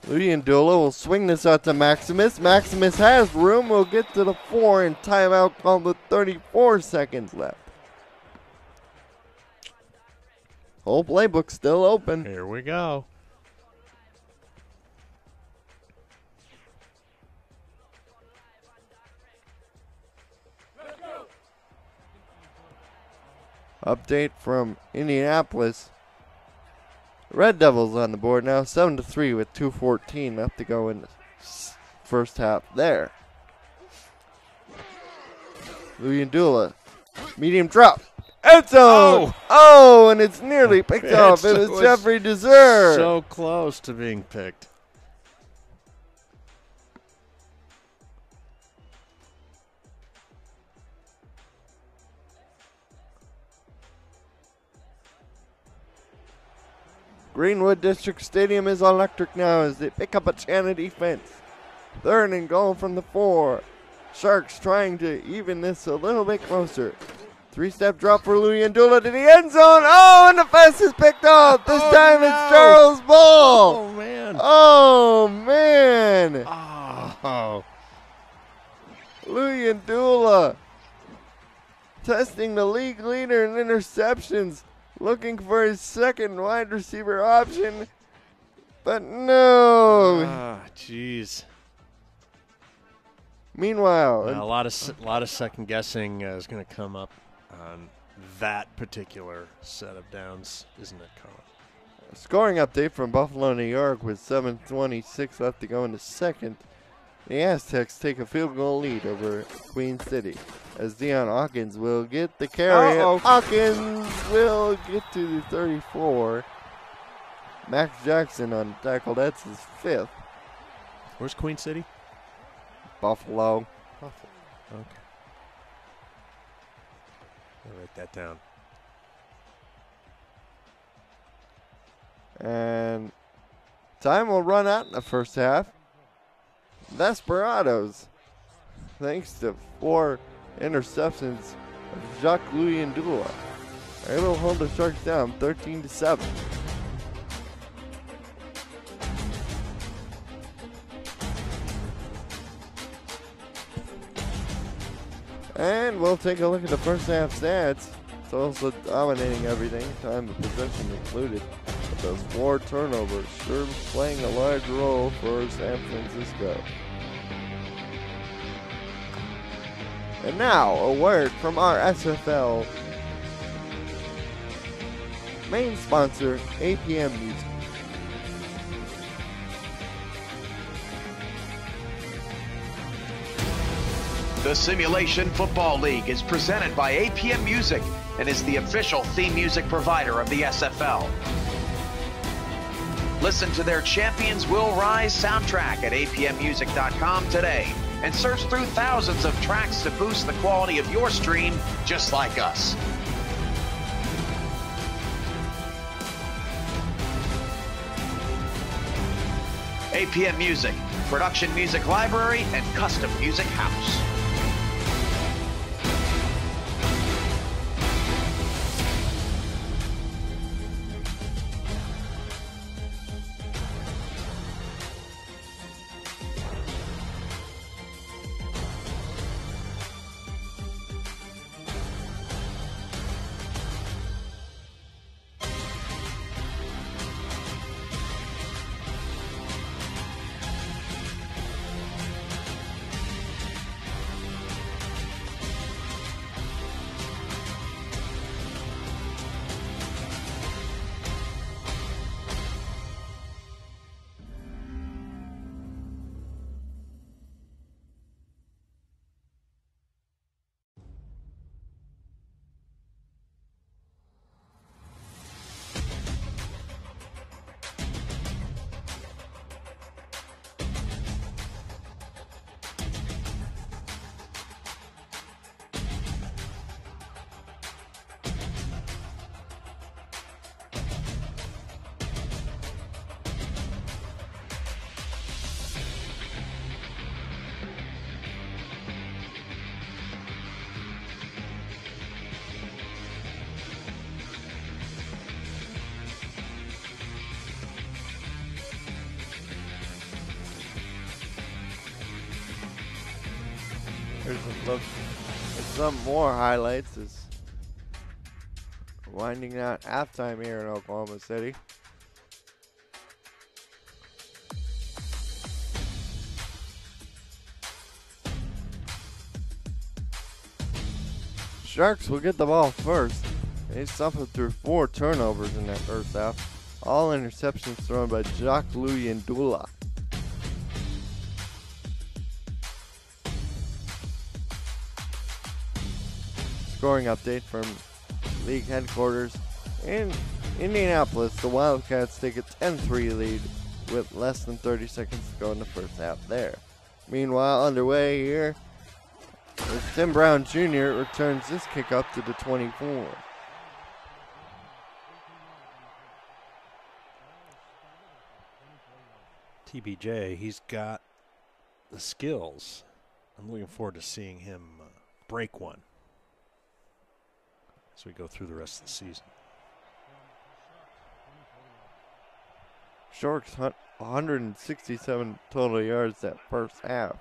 Luyendula will swing this out to Maximus. Maximus has room. Will get to the 4 and timeout called with 34 seconds left. Whole playbook still open. Here we go. Update from Indianapolis. Red Devils on the board now, 7-3 with 2:14 left to go in the first half there. Luyendula, medium drop. End zone! Oh, and it's nearly picked off. It was Jeffrey Deser. So close to being picked. Greenwood District Stadium is electric now as they pick up a channel defense. 3rd and goal from the 4. Sharks trying to even this a little bit closer. 3-step drop for Luyendula to the end zone. Oh, and the pass is picked off. This time it's Charles Ball. Oh, man. Oh, man. Oh. Luyendula testing the league leader in interceptions. Looking for his second wide receiver option. But no. Jeez. Meanwhile, a lot of second guessing is going to come up on that particular set of downs, isn't it, Colin? Scoring update from Buffalo, New York with 7:26 left to go in the second. The Aztecs take a field goal lead over Queen City as Deion Hawkins will get the carry. Hawkins will get to the 34. Max Jackson on the tackle. That's his 5th. Where's Queen City? Buffalo. Okay. I'll write that down. And time will run out in the first half. Desperados, thanks to 4 interceptions of Jacques Luyendula, are able to hold the Sharks down 13-7. And we'll take a look at the first half stats. Tulsa dominating everything, time of possession included. But those 4 turnovers sure playing a large role for San Francisco. And now, a word from our SFL main sponsor, APM Music. The Simulation Football League is presented by APM Music and is the official theme music provider of the SFL. Listen to their Champions Will Rise soundtrack at apmmusic.com today and search through thousands of tracks to boost the quality of your stream just like us. APM Music, production music library and custom music house. Here's a look at some more highlights as winding down halftime here in Oklahoma City. Sharks will get the ball first. They suffered through 4 turnovers in that first half. All interceptions thrown by Jacques Luyendula. Scoring update from league headquarters. In Indianapolis, the Wildcats take a 10-3 lead with less than 30 seconds to go in the first half there. Meanwhile, underway here, as Tim Brown Jr. returns this kick up to the 24. TBJ, he's got the skills. I'm looking forward to seeing him break one as we go through the rest of the season. Sharks 167 total yards that first half.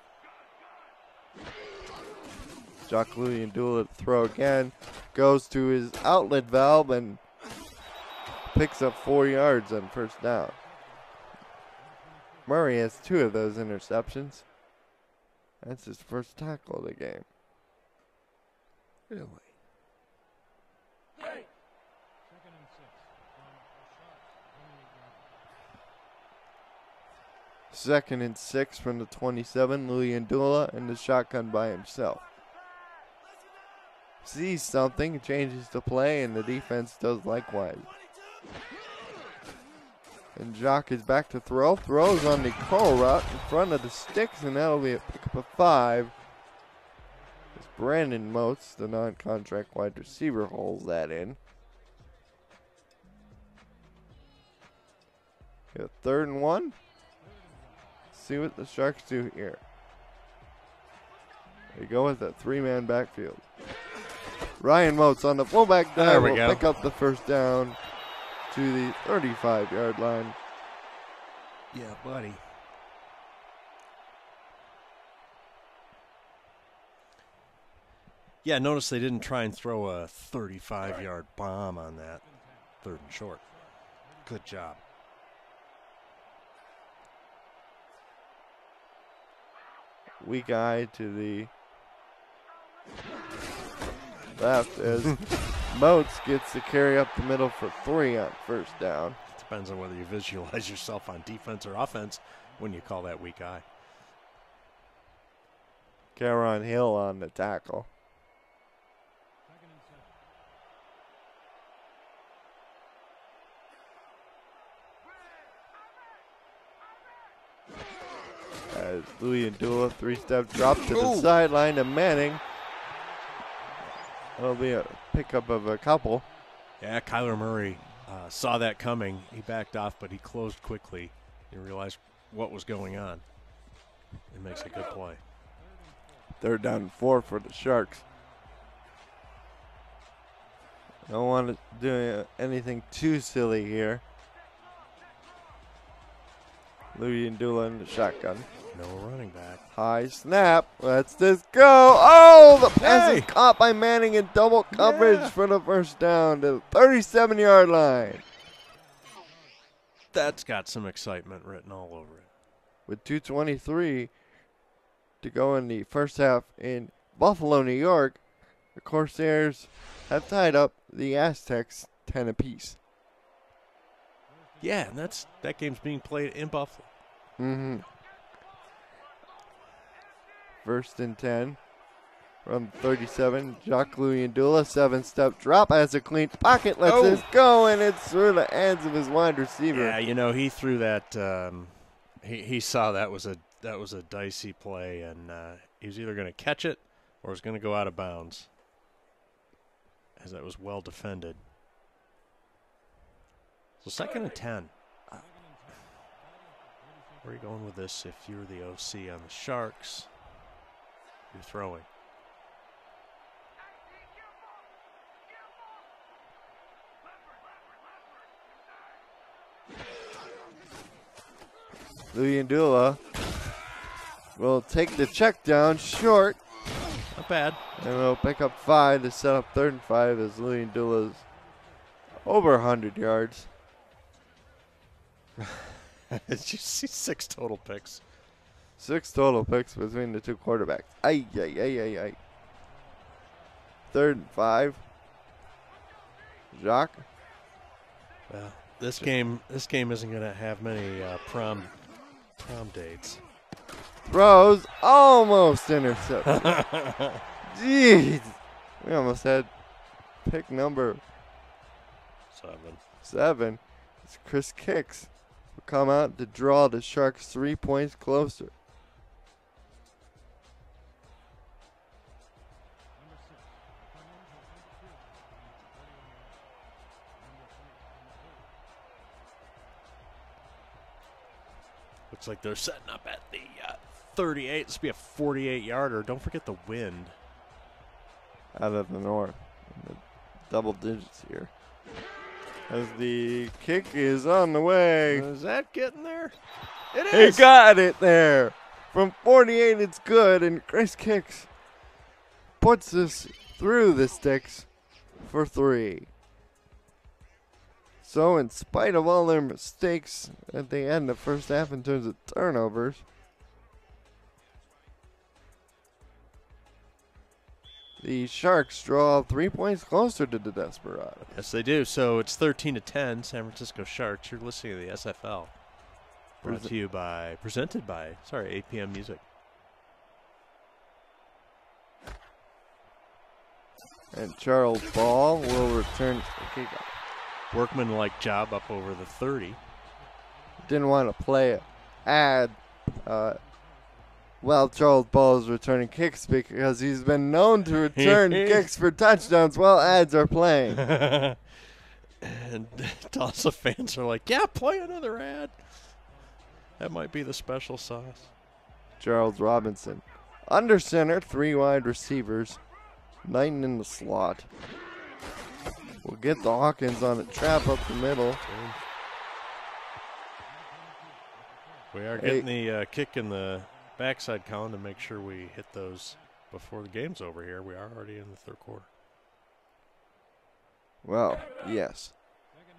Jacques Luyendula to throw again. Goes to his outlet valve and picks up 4 yards on first down. Murray has 2 of those interceptions. That's his first tackle of the game. Really? Second and 6 from the 27. Luyendula in the shotgun by himself. Sees something, changes the play, and the defense does likewise. And Jacques is back to throw. Throws on the curl route in front of the sticks, and that'll be a pickup of 5. As Brandon Moats, the non-contract wide receiver, holds that in. Got 3rd and 1. See what the Sharks do here. They go with a 3-man backfield. Ryan Moats on the fullback dive will pick up the first down to the 35-yard line. Yeah, buddy. Yeah, notice they didn't try and throw a 35-yard bomb on that 3rd and short. Good job. Weak eye to the left as Moats gets to carry up the middle for 3 on first down. Depends on whether you visualize yourself on defense or offense when you call that weak eye. Cameron Hill on the tackle. As Luyendula 3-step drop to the sideline to Manning. That'll be a pickup of a couple. Yeah, Kyler Murray saw that coming. He backed off, but he closed quickly. He realized what was going on. It makes a good play. 3rd down and 4 for the Sharks. Don't want to do anything too silly here. Luyendula in the shotgun. No running back. High snap. Let's this go. Oh, the pass is caught by Manning in double coverage for the first down to the 37-yard line. That's got some excitement written all over it. With 2:23 to go in the first half in Buffalo, New York, the Corsairs have tied up the Aztecs 10 apiece. Yeah, and that game's being played in Buffalo. Mm-hmm. 1st and 10 from 37. Jacques Luyendula, 7-step drop, has a clean pocket, lets this go, and it's through the hands of his wide receiver. Yeah, you know, he threw that. He saw that was a dicey play, and he was either going to catch it or it was going to go out of bounds, as that was well defended. So 2nd and 10. Where are you going with this? If you're the OC on the Sharks, you're throwing. Luyendula will take the check down short. bad. And they'll pick up 5 to set up 3rd and 5 as Louis Dula's over 100 yards. Did you see 6 total picks? 6 total picks between the two quarterbacks. Ay, ay, ay, ay, ay. 3rd and 5. Jacques. Well, this game isn't going to have many prom dates. Throws, almost intercepted. Jeez. We almost had pick number 7. It's Chris Kicks will come out to draw the Sharks 3 points closer. Looks like they're setting up at the 38. This will be a 48-yarder. Don't forget the wind. Out of the north. In the double digits here. As the kick is on the way. Is that getting there? It is. He got it there. From 48, it's good. And Chris Kicks puts this through the sticks for 3. So in spite of all their mistakes at the end of the first half in terms of turnovers, the Sharks draw 3 points closer to the Desperados. Yes, they do. So it's 13-10, San Francisco Sharks. You're listening to the SFL. Presented by 8PM Music. And Charles Ball will return the kickoff. Workman-like job up over the 30. Didn't want to play it. While Charles Ball is returning kicks because he's been known to return kicks for touchdowns while ads are playing. And Tulsa fans are like, yeah, play another ad. That might be the special sauce. Charles Robinson. Under center, 3 wide receivers. Knighton in the slot. We'll get the Hawkins on a trap up the middle. We are getting the kick in the backside, Colin, to make sure we hit those before the game's over here. We are already in the 3rd quarter. Well, yes.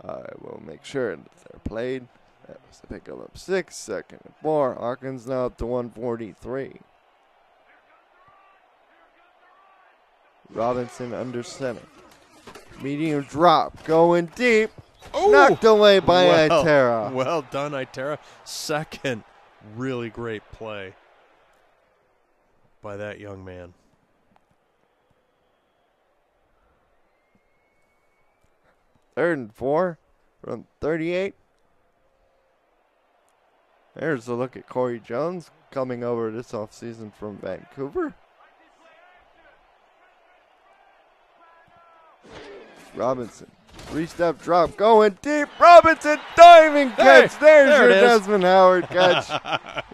I will make sure that they're played. That was the pick up 6, 2nd and 4. Hawkins now up to 143. Robinson under center. Medium drop, going deep. Ooh. Knocked away by Itera. Well done, Itera. Second really great play by that young man. Third and 4 from 38. There's a look at Corey Jones coming over this offseason from Vancouver. Robinson, 3-step drop, going deep. Robinson, diving catch. There's your Desmond Howard catch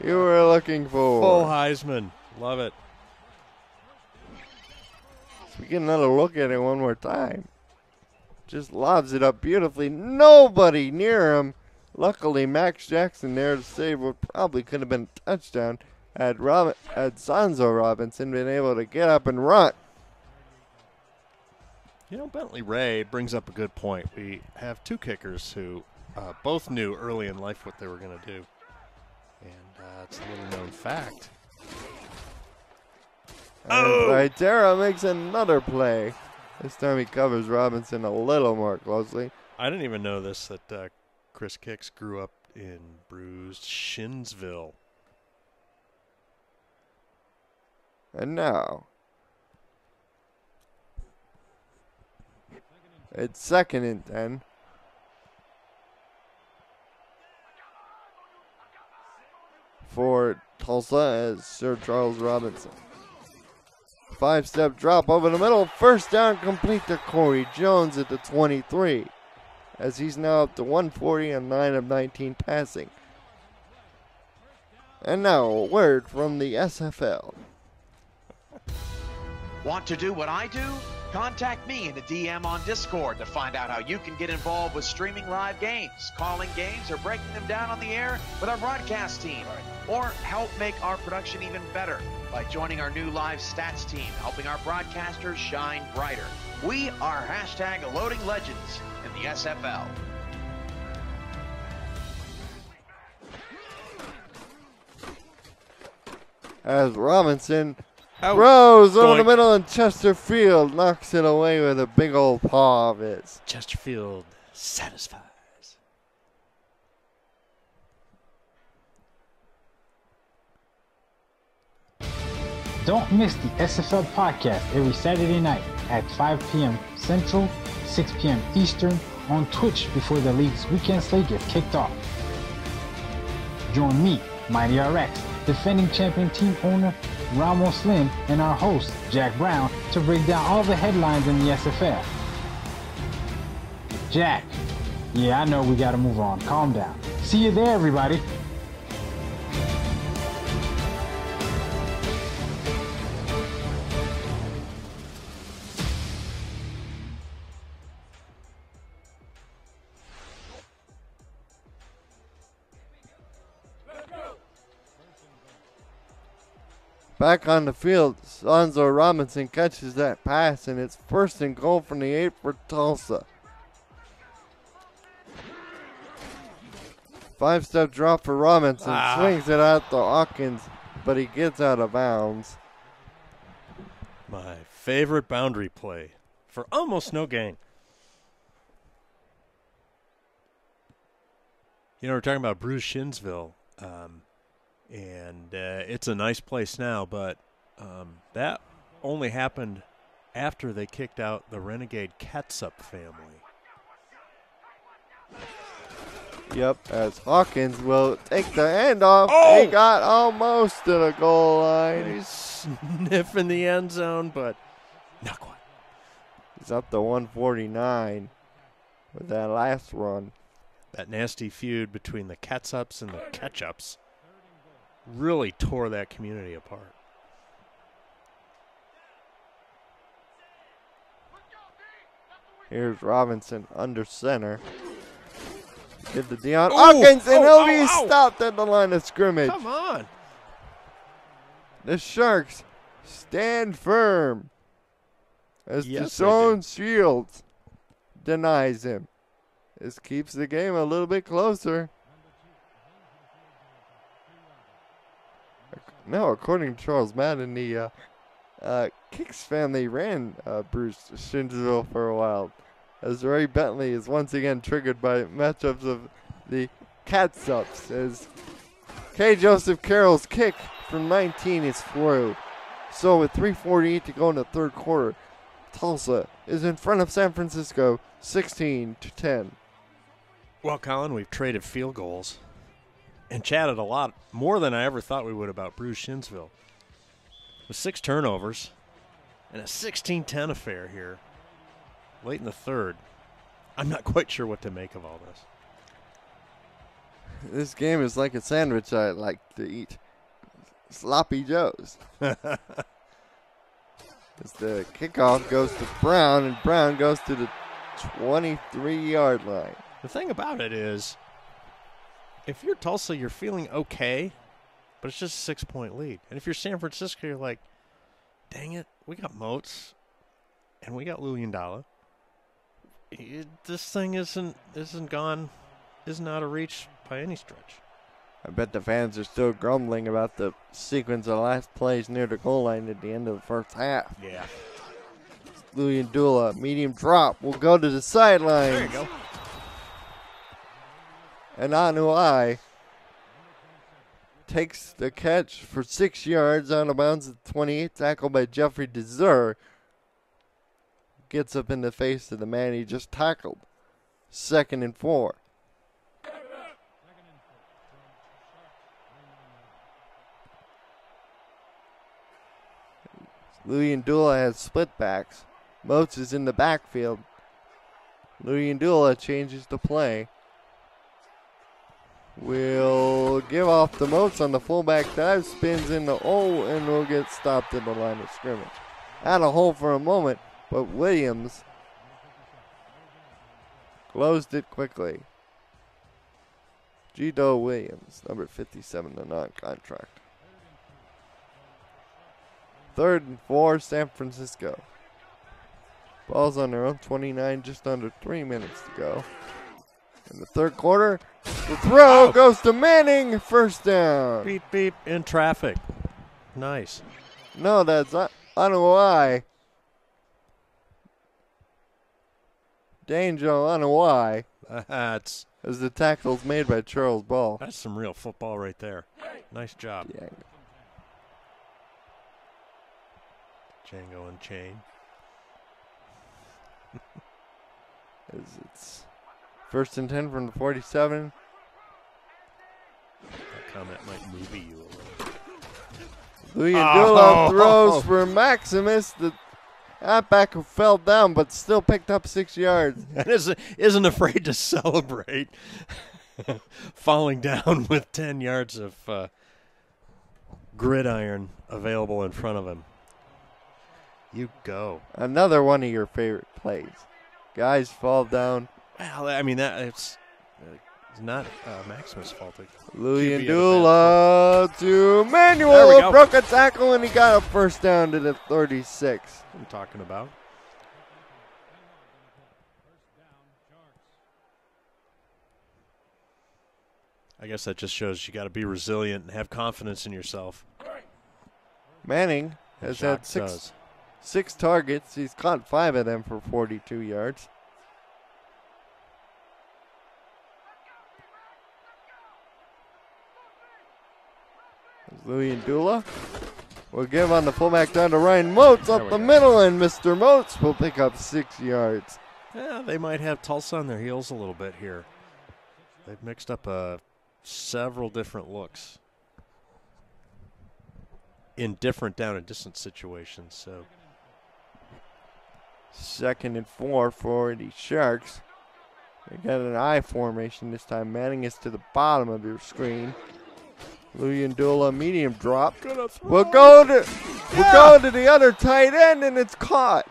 you were looking for. Full Heisman. Love it. So we get another look at it one more time. Just lobs it up beautifully. Nobody near him. Luckily, Max Jackson there to save what probably could have been a touchdown. Had Sanzo Robinson been able to get up and run. You know, Bentley Ray brings up a good point. We have 2 kickers who both knew early in life what they were going to do. And it's a little known fact. Itera makes another play. This time he covers Robinson a little more closely. I didn't even know this, that Chris Kicks grew up in bruised Shinsville. And now it's 2nd and 10. For Tulsa as Sir Charles Robinson. 5-step drop over the middle. First down complete to Corey Jones at the 23. As he's now up to 140 on 9 of 19 passing. And now a word from the SFL. Want to do what I do? Contact me in a DM on Discord to find out how you can get involved with streaming live games, calling games, or breaking them down on the air with our broadcast team. Or help make our production even better by joining our new live stats team, helping our broadcasters shine brighter. We are hashtag Loading Legends in the SFL. As Robinson throws over the middle, and Chesterfield knocks it away with a big old paw of his. Chesterfield satisfies. Don't miss the SFL podcast every Saturday night at 5 p.m. Central, 6 p.m. Eastern on Twitch before the league's weekend slate gets kicked off. Join me, Mighty RX, defending champion team owner Ramos Lynn, and our host, Jack Brown, to break down all the headlines in the SFL. Jack, yeah, I know we gotta move on. Calm down. See you there, everybody. Back on the field, Sonzo Robinson catches that pass, and it's 1st and goal from the 8 for Tulsa. 5-step drop for Robinson, swings it out to Hawkins, but he gets out of bounds. My favorite boundary play for almost no gain. You know, we're talking about Bruce Shinsville. And it's a nice place now, but that only happened after they kicked out the renegade Ketsup family. Yep, as Hawkins will take the handoff. Oh! He got almost to the goal line. He's sniffing the end zone, but not quite. He's up to 149 with that last run. That nasty feud between the Ketsups and the Ketchups really tore that community apart. Here's Robinson under center. Get the Deion Hawkins, and he'll be stopped at the line of scrimmage. Come on. The Sharks stand firm as Deshaun Shields denies him. This keeps the game a little bit closer. No, according to Charles Madden, the Kicks family ran Bruce Shinsville for a while, as Ray Bentley is once again triggered by matchups of the Catsups, as K. Joseph Carroll's kick from 19 is through. So with 3:48 to go in the third quarter, Tulsa is in front of San Francisco 16-10. Well, Colin, we've traded field goals and chatted a lot more than I ever thought we would about Bruce Shinsville. With 6 turnovers and a 16-10 affair here late in the third. I'm not quite sure what to make of all this. This game is like a sandwich I like to eat. Sloppy Joe's. As the kickoff goes to Brown, and Brown goes to the 23-yard line. The thing about it is, if you're Tulsa, you're feeling okay, but it's just a 6-point lead. And if you're San Francisco, you're like, dang it, we got Moats, and we got Luyendala. This thing isn't out of reach by any stretch. I bet the fans are still grumbling about the sequence of last plays near the goal line at the end of the first half. Yeah. Luyendula, medium drop, will go to the sideline. There you go. And Anuai takes the catch for 6 yards out of bounds at 28, tackled by Jeffrey Desir. Gets up in the face of the man he just tackled. 2nd and 4. Luyendula has split backs. Moats is in the backfield. Luyendula changes the play. Will give off the Moats on the fullback dive, spins in the hole, and will get stopped at the line of scrimmage. Had a hole for a moment, but Williams closed it quickly. Gito Williams, number 57, the non-contract. 3rd and 4, San Francisco. Ball's on their own 29, just under 3 minutes to go. In the third quarter, the throw goes to Manning, first down. Beep, beep, in traffic. Nice. No, that's not. I don't know why. Danger, I don't know why. That's As the tackle's made by Charles Ball. That's some real football right there. Nice job. Yeah. Django and Chain. As it's 1st and 10 from the 47. That comment might movie you a little. Luyendula throws for Maximus, the halfback who fell down but still picked up 6 yards. And isn't afraid to celebrate falling down with 10 yards of gridiron available in front of him. You go. Another one of your favorite plays. Guys fall down. Well, I mean, it's not Maximus' fault. Luyendula to There we Manuel, go. broke a tackle, and he got a first down to the 36. I'm talking about. I guess that just shows you got to be resilient and have confidence in yourself. Manning has had six targets. He's caught 5 of them for 42 yards. Luyendula will give on the fullback down to Ryan Motes up the middle, and Mr. Motes will pick up 6 yards. Yeah, they might have Tulsa on their heels a little bit here. They've mixed up several different looks in different down and distance situations. So 2nd and 4 for the Sharks. They got an I formation this time. Manning is to the bottom of your screen. Luyendula medium drop. We'll go to the other tight end, and it's caught.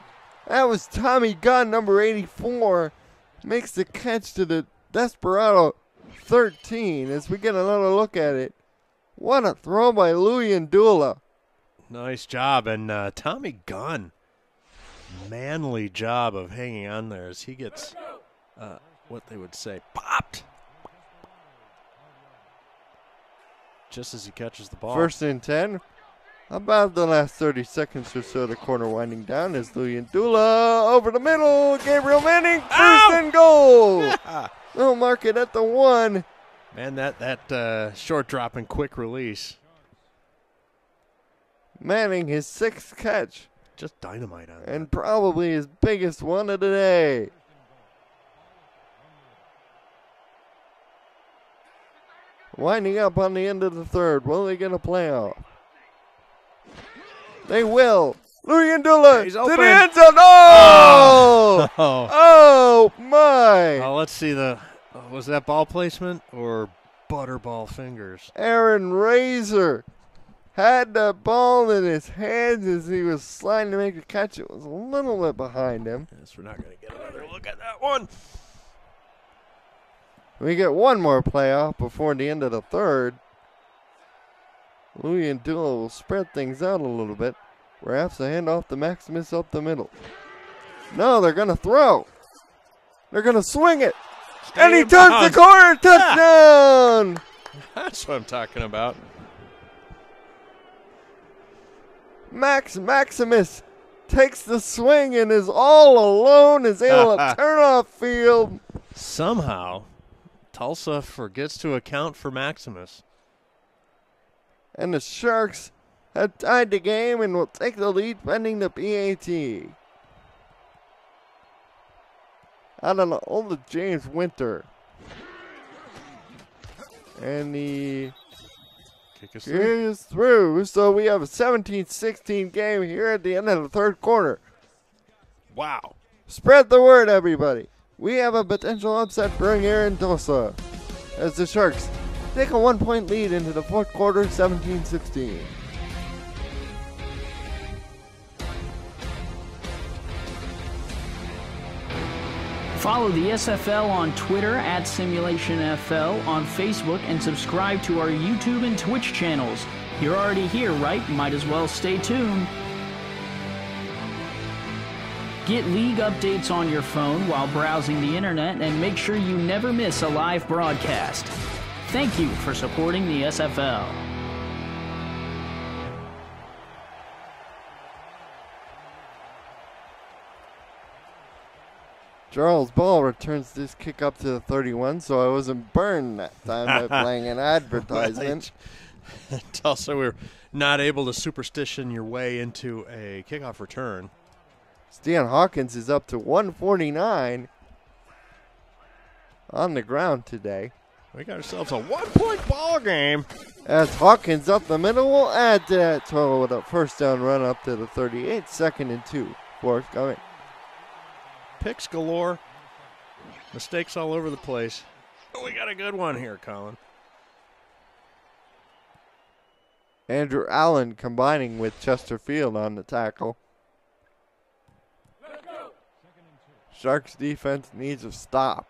That was Tommy Gunn, number 84. Makes the catch to the Desperado 13 as we get another look at it. What a throw by Luyendula. nice job. And Tommy Gunn, manly job of hanging on there as he gets what they would say popped just as he catches the ball. 1st and 10. About the last 30 seconds or so, the corner winding down as Luyendula over the middle. Gabriel Manning, 1st and goal. Yeah. They'll mark it at the 1. Man, that short drop and quick release. Manning, his 6th catch, Just dynamite on and probably his biggest one of the day. Winding up on the end of the 3rd. Will they get a playoff? They will. Luyendula He's to open. the end zone. Oh! Oh, my. Well, let's see was that ball placement or butterball fingers? Aaron Razor had the ball in his hands as he was sliding to make the catch. It was a little bit behind him. Yes, we're not going to get another look at that one. We get one more playoff before the end of the 3rd. Luyendula will spread things out a little bit. Perhaps a handoff to Maximus up the middle. No, they're going to throw. They're going to swing it. And he turns the corner. Touchdown. That's what I'm talking about. Maximus takes the swing and is all alone, is able to turn off field. Somehow, Tulsa forgets to account for Maximus. And the Sharks have tied the game and will take the lead pending the PAT. Out of the old James Winter. And the Kick us kick through. is through. So we have a 17-16 game here at the end of the 3rd quarter. Wow. Spread the word, everybody. We have a potential upset brewing here in Tulsa as the Sharks take a 1-point lead into the 4th quarter, 17-16. Follow the SFL on Twitter at SimulationFL, on Facebook, and subscribe to our YouTube and Twitch channels. You're already here, right? Might as well stay tuned. Get league updates on your phone while browsing the internet, and make sure you never miss a live broadcast. Thank you for supporting the SFL. Charles Ball returns this kick up to the 31, so I wasn't burned that time by playing an advertisement. Right. Tulsa, we're not able to superstition your way into a kickoff return. Stan Hawkins is up to 149 on the ground today. We got ourselves a 1-point ball game. As Hawkins up the middle will add to that total with a first down run up to the 38, 2nd and 2. Forthcoming. Picks galore. Mistakes all over the place. Oh, we got a good one here, Colin. Andrew Allen combining with Chesterfield on the tackle. Sharks defense needs a stop.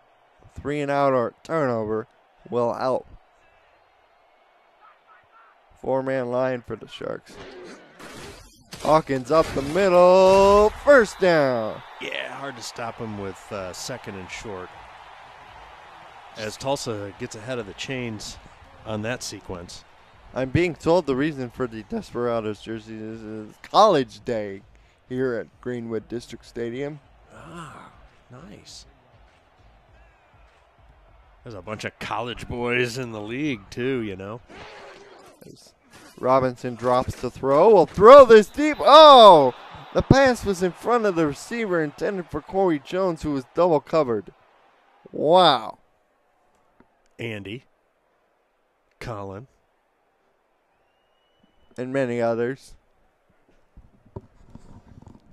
3-and-out or turnover will help. 4-man line for the Sharks. Hawkins up the middle, first down. Yeah, hard to stop him with 2nd and short. As Tulsa gets ahead of the chains on that sequence. I'm being told the reason for the Desperados jerseys is college day here at Greenwood District Stadium. Ah, nice. There's a bunch of college boys in the league too, you know. As Robinson drops to throw. Will throw this deep. Oh! The pass was in front of the receiver intended for Corey Jones, who was double covered. Wow. Andy. Colin. And many others.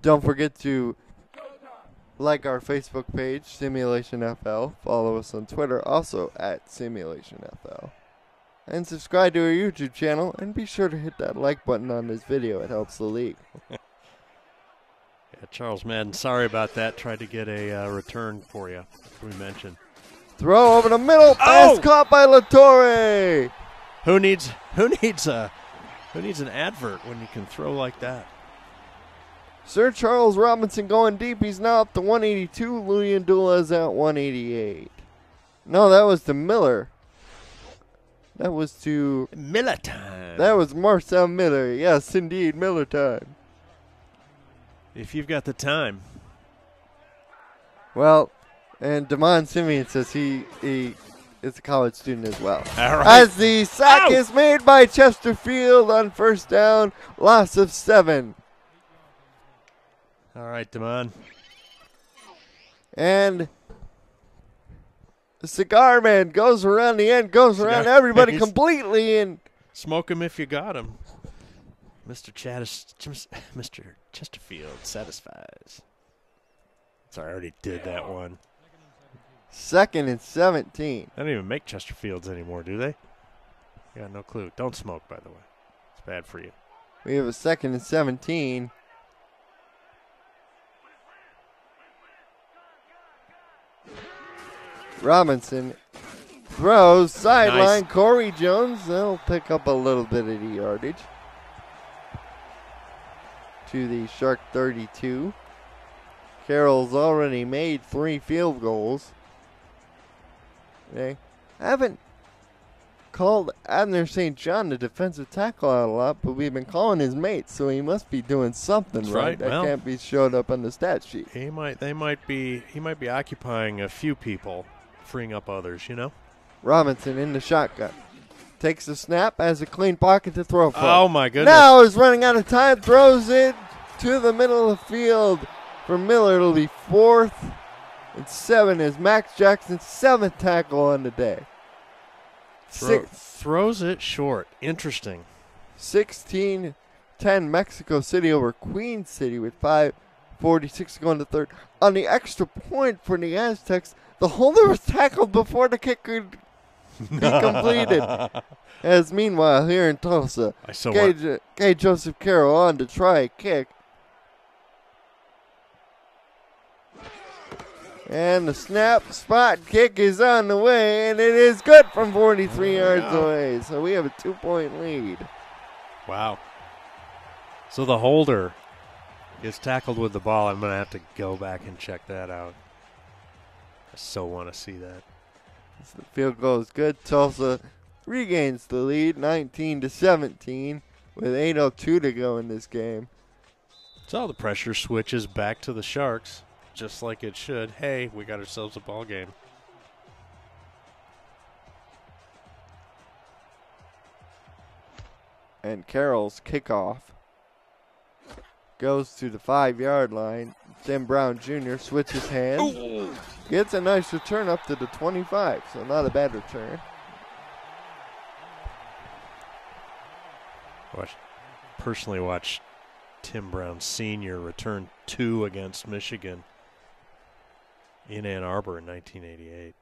Don't forget to like our Facebook page, Simulation FL. Follow us on Twitter, also at Simulation FL. And subscribe to our YouTube channel, and be sure to hit that like button on this video. It helps the league. Yeah, Charles Madden, sorry about that. Tried to get a return for you, as we mentioned. Throw over the middle. Pass caught by LaTorre. Who needs an advert when you can throw like that? Sir Charles Robinson going deep. He's now up to 182. Luyandula is at 188. No, that was to Miller. That was to Miller time. That was Marcel Miller. Yes, indeed, Miller time. If you've got the time. Well, and Damon Simeon says he is a college student as well. All right. As the sack is made by Chesterfield on first down, loss of 7. All right, Damon. And the cigar man goes around the end, goes around everybody completely, and smoke him if you got him. Mr. Chesterfield satisfies. Sorry, I already did that one. 2nd and 17. They don't even make Chesterfields anymore, do they? I got no clue. Don't smoke, by the way. It's bad for you. We have a 2nd and 17. Robinson throws sideline. Nice. Corey Jones, they'll pick up a little bit of the yardage to the Shark 32. Carroll's already made 3 field goals. They haven't called Abner St. John, the defensive tackle, out a lot, but we've been calling his mates, so he must be doing something right. That can't be showed up on the stat sheet. He might be occupying a few people, freeing up others, you know? Robinson in the shotgun. Takes the snap, has a clean pocket to throw from. Oh, my goodness. Now is running out of time, throws it to the middle of the field. For Miller, it'll be 4th and 7 as Max Jackson's 7th tackle on the day. Throws it short. Interesting. 16-10 Mexico City over Queen City with 5:46 going to third. On the extra point for the Aztecs, the holder was tackled before the kick could be completed. As meanwhile, here in Tulsa, K. Joseph Carroll on to try a kick. And the snap spot kick is on the way, and it is good from 43 yards away. So we have a 2-point lead. Wow. So the holder gets tackled with the ball. I'm going to have to go back and check that out. I so want to see that. The field goal is good. Tulsa regains the lead, 19-17, with 8:02 to go in this game. So the pressure switches back to the Sharks, just like it should. Hey, we got ourselves a ball game. And Carroll's kickoff goes to the 5-yard line. Tim Brown Jr. switches hands. Ooh. Gets a nice return up to the 25, so not a bad return. Personally watched Tim Brown Sr. return 2 against Michigan in Ann Arbor in 1988.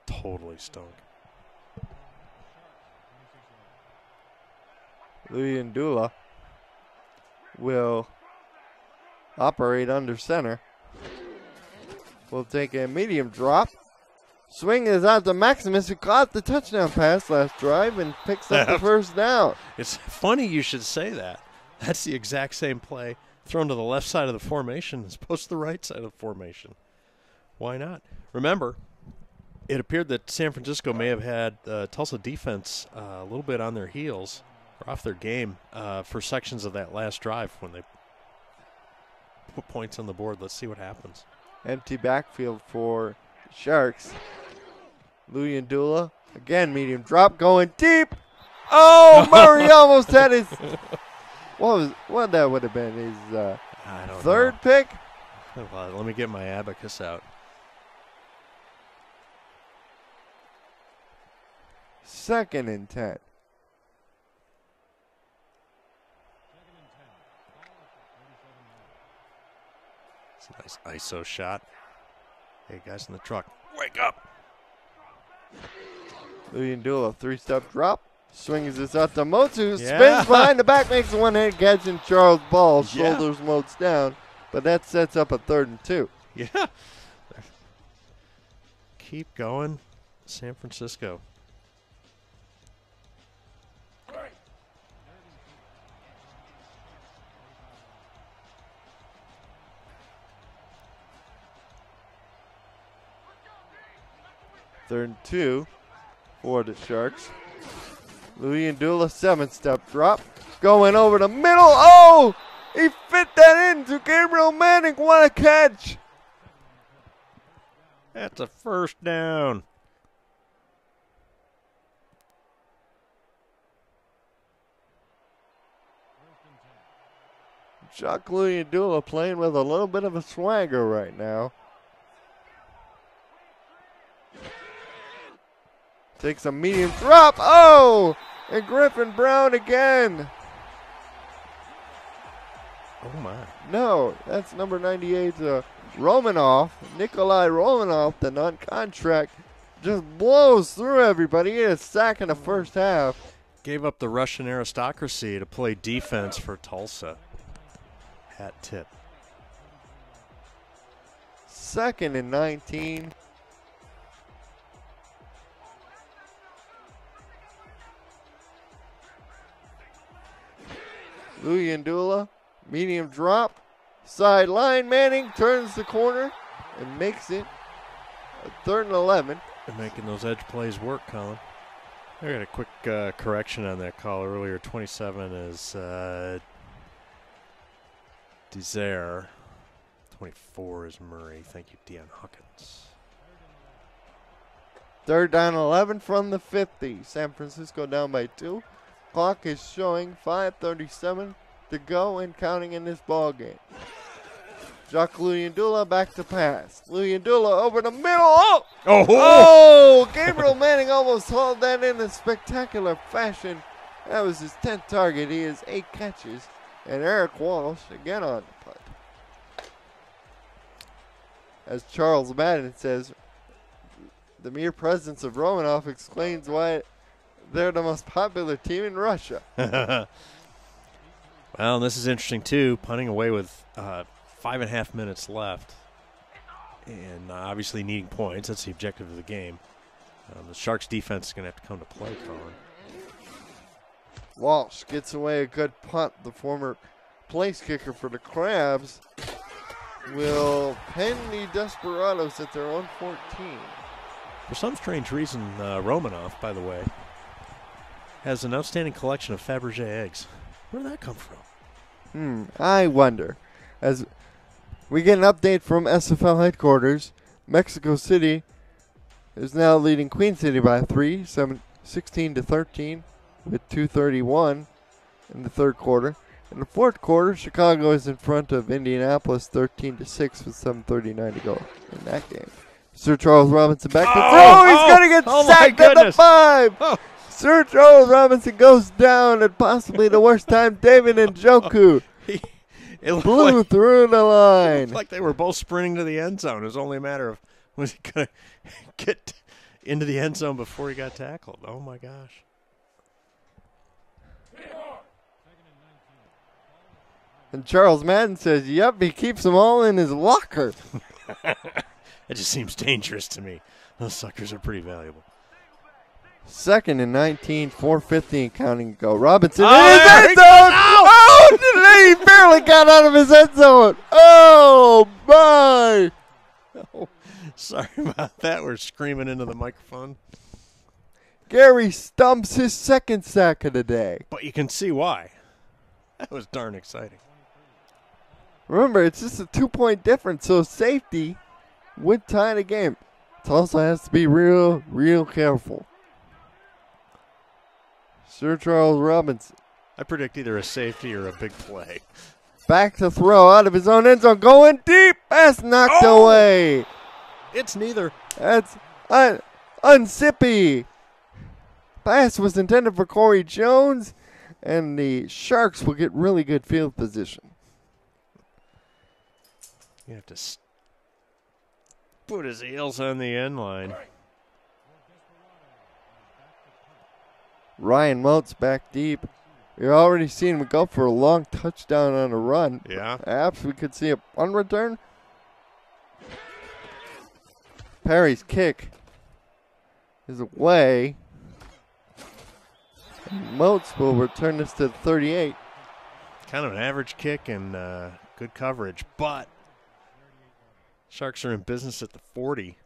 Totally stunk. Louis Ndula will operate under center. Will take a medium drop. Swing is out to Maximus, who caught the touchdown pass last drive and picks up the first down. It's funny you should say that. That's the exact same play thrown to the left side of the formation as opposed to the right side of the formation. Why not? Remember, it appeared that San Francisco may have had Tulsa defense a little bit on their heels or off their game for sections of that last drive when they put points on the board. Let's see what happens. Empty backfield for Sharks. Louis Ndula, again medium drop, going deep. Oh, Murray almost had his, what that would have been, his third pick? Well, let me get my abacus out. Second and 10. It's a nice ISO shot. Hey, guys in the truck, wake up. Louis Ndula, 3-step drop. Swings this out to Motu. Spins behind the back, makes a one-hand catch, and Charles Ball shoulders Motes down. But that sets up a 3rd and 2. Yeah. Keep going, San Francisco. Third and 2 for the Sharks. Louis Ndula, 7-step drop. Going over the middle. Oh! He fit that into Gabriel Manning. What a catch! That's a first down. Jacques Louis Ndula playing with a little bit of a swagger right now. Takes a medium drop. Oh! And Griffin Brown again. Oh, my. No, that's number 98, Romanoff. Nikolai Romanoff, the non-contract, just blows through everybody. He had a sack in the first half. Gave up the Russian aristocracy to play defense for Tulsa. Hat tip. 2nd and 19. Louis Ndula, medium drop, sideline. Manning turns the corner and makes it a 3rd and 11. They're making those edge plays work, Colin. I got a quick correction on that call earlier. 27 is Desire. 24 is Murray. Thank you, Deion Hawkins. 3rd down 11 from the 50. San Francisco down by 2. Clock is showing 5:37 to go and counting in this ball game. Jacques Louis Ndula back to pass. Louis Ndula over the middle. Oh! Gabriel Manning almost hauled that in a spectacular fashion. That was his 10th target. He has 8 catches. And Eric Walsh again on the punt. As Charles Madden says, the mere presence of Romanoff explains why they're the most popular team in Russia. Well, this is interesting, too. Punting away with 5.5 minutes left. And obviously needing points. That's the objective of the game. The Sharks defense is going to have to come to play, Colin. Walsh gets away a good punt. The former place kicker for the Crabs will pen the Desperados at their own 14. For some strange reason, Romanoff, by the way, has an outstanding collection of Fabergé eggs. Where did that come from? I wonder. As we get an update from SFL headquarters, Mexico City is now leading Queen City by 16-13 with 2:31 in the third quarter. In the fourth quarter, Chicago is in front of Indianapolis 13-6 with 7:39 to go in that game. Sir Charles Robinson back to throw. He's going to get sacked at the 5. Oh. Sir Charles Robinson goes down at possibly the worst time. David Njoku blew through the line. It looked like they were both sprinting to the end zone. It was only a matter of was he going to get into the end zone before he got tackled. Oh, my gosh. And Charles Madden says, yep, he keeps them all in his locker. It just seems dangerous to me. Those suckers are pretty valuable. 2nd and 19, 4:50 and counting to go. Robinson in Oh, his end zone. Oh, he barely got out of his end zone. Oh, my. Oh, sorry about that. We're screaming into the microphone. Gary Stumps his second sack of the day. But you can see why. That was darn exciting. Remember, it's just a 2-point difference, so safety would tie the game. Tulsa has to be real careful. Sir Charles Robinson. I predict either a safety or a big play. Back to throw out of his own end zone, going deep. Pass knocked away. It's neither. That's unsippy. Pass was intended for Corey Jones, and the Sharks will get really good field position. You have to put his heels on the end line. Ryan Moats back deep. You're already seeing him go for a long touchdown on a run. Yeah. Perhaps we could see a punt return. Perry's kick is away. Moats will return this to the 38. Kind of an average kick and good coverage, but Sharks are in business at the 40.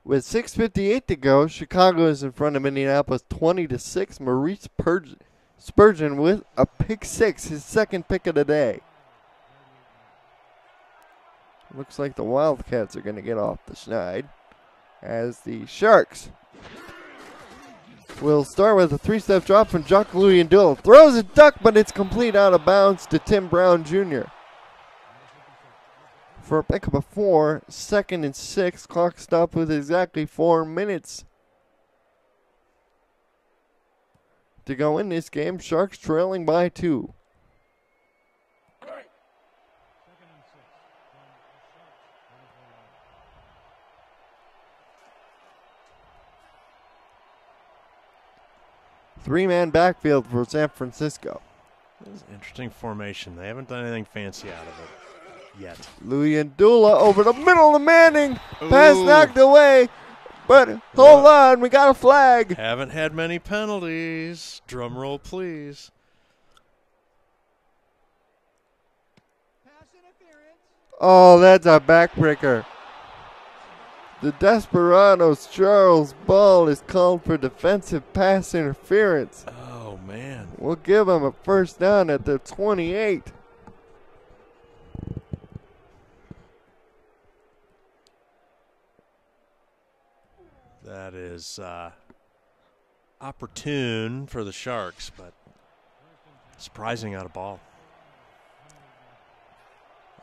With 6:58 to go, Chicago is in front of Indianapolis 20-6. Maurice Spurgeon with a pick 6, his second pick of the day. Looks like the Wildcats are going to get off the schneid as the Sharks will start with a 3-step drop from Jock Luyendula. Throws a duck, but it's complete out of bounds to Tim Brown Jr. For a pickup of 4, 2nd and 6. Clock stopped with exactly 4 minutes to go in this game. Sharks trailing by 2. Three-man backfield for San Francisco. This is an interesting formation. They haven't done anything fancy out of it yet. Luyendula over the middle of Manning. Pass knocked away. But hold on, we got a flag. Haven't had many penalties. Drum roll, please. Oh, that's a backbreaker. The Desperados' Charles Ball is called for defensive pass interference. Oh, man. We'll give him a first down at the 28. That is opportune for the Sharks, but surprising out of ball.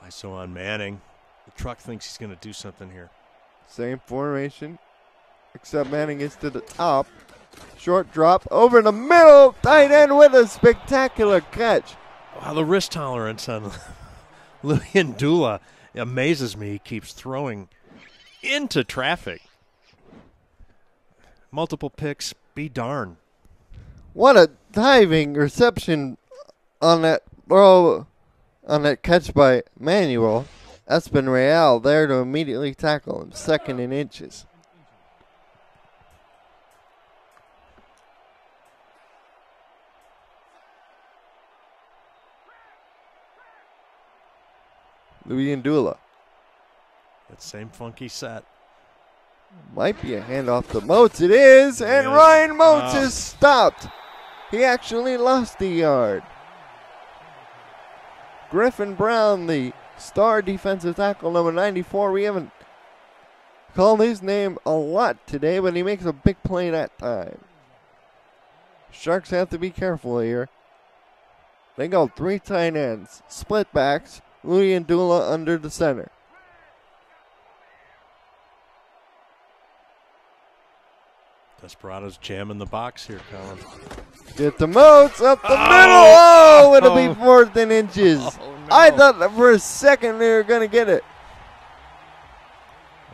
ISO on Manning. The truck thinks he's going to do something here. Same formation, except Manning gets to the top. Short drop over the middle. Tight end with a spectacular catch. Wow, the wrist tolerance on Luyendula amazes me. He keeps throwing into traffic. Multiple picks, be darn. What a diving reception on that throw, on that catch by Manuel. Espinreal there to immediately tackle him, 2nd and inches. Louis Ndula. That same funky set. Might be a handoff to Moats. It is, and Ryan Moats is stopped. He actually lost a yard. Griffin Brown, the star defensive tackle, number 94. We haven't called his name a lot today, but he makes a big play that time. Sharks have to be careful here. They go 3 tight ends, split backs. Louis Ndula under the center. Desperados jamming the box here, Colin. Get the Moats up the middle. Oh, it'll be 4th and inches. Oh, no. I thought that for a second they were going to get it.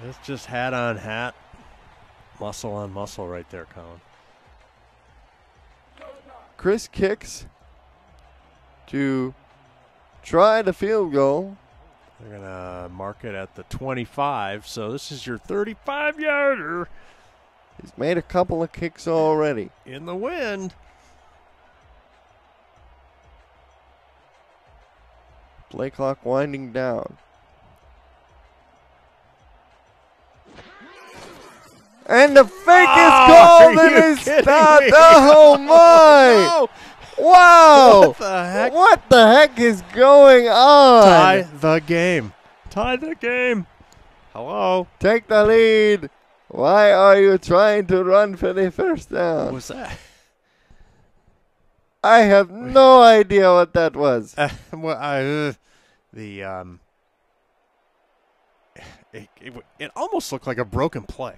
It's just hat on hat. Muscle on muscle right there, Colin. Chris kicks to try the field goal. They're going to mark it at the 25, so this is your 35-yarder. He's made a couple of kicks already. In the wind. Play clock winding down. And the fake is called and is stopped. Oh, my. No. Wow. What the heck? What the heck is going on? Tie the game. Tie the game. Hello. Take the lead. Why are you trying to run for the first down? What was that? I have no idea what that was. It almost looked like a broken play.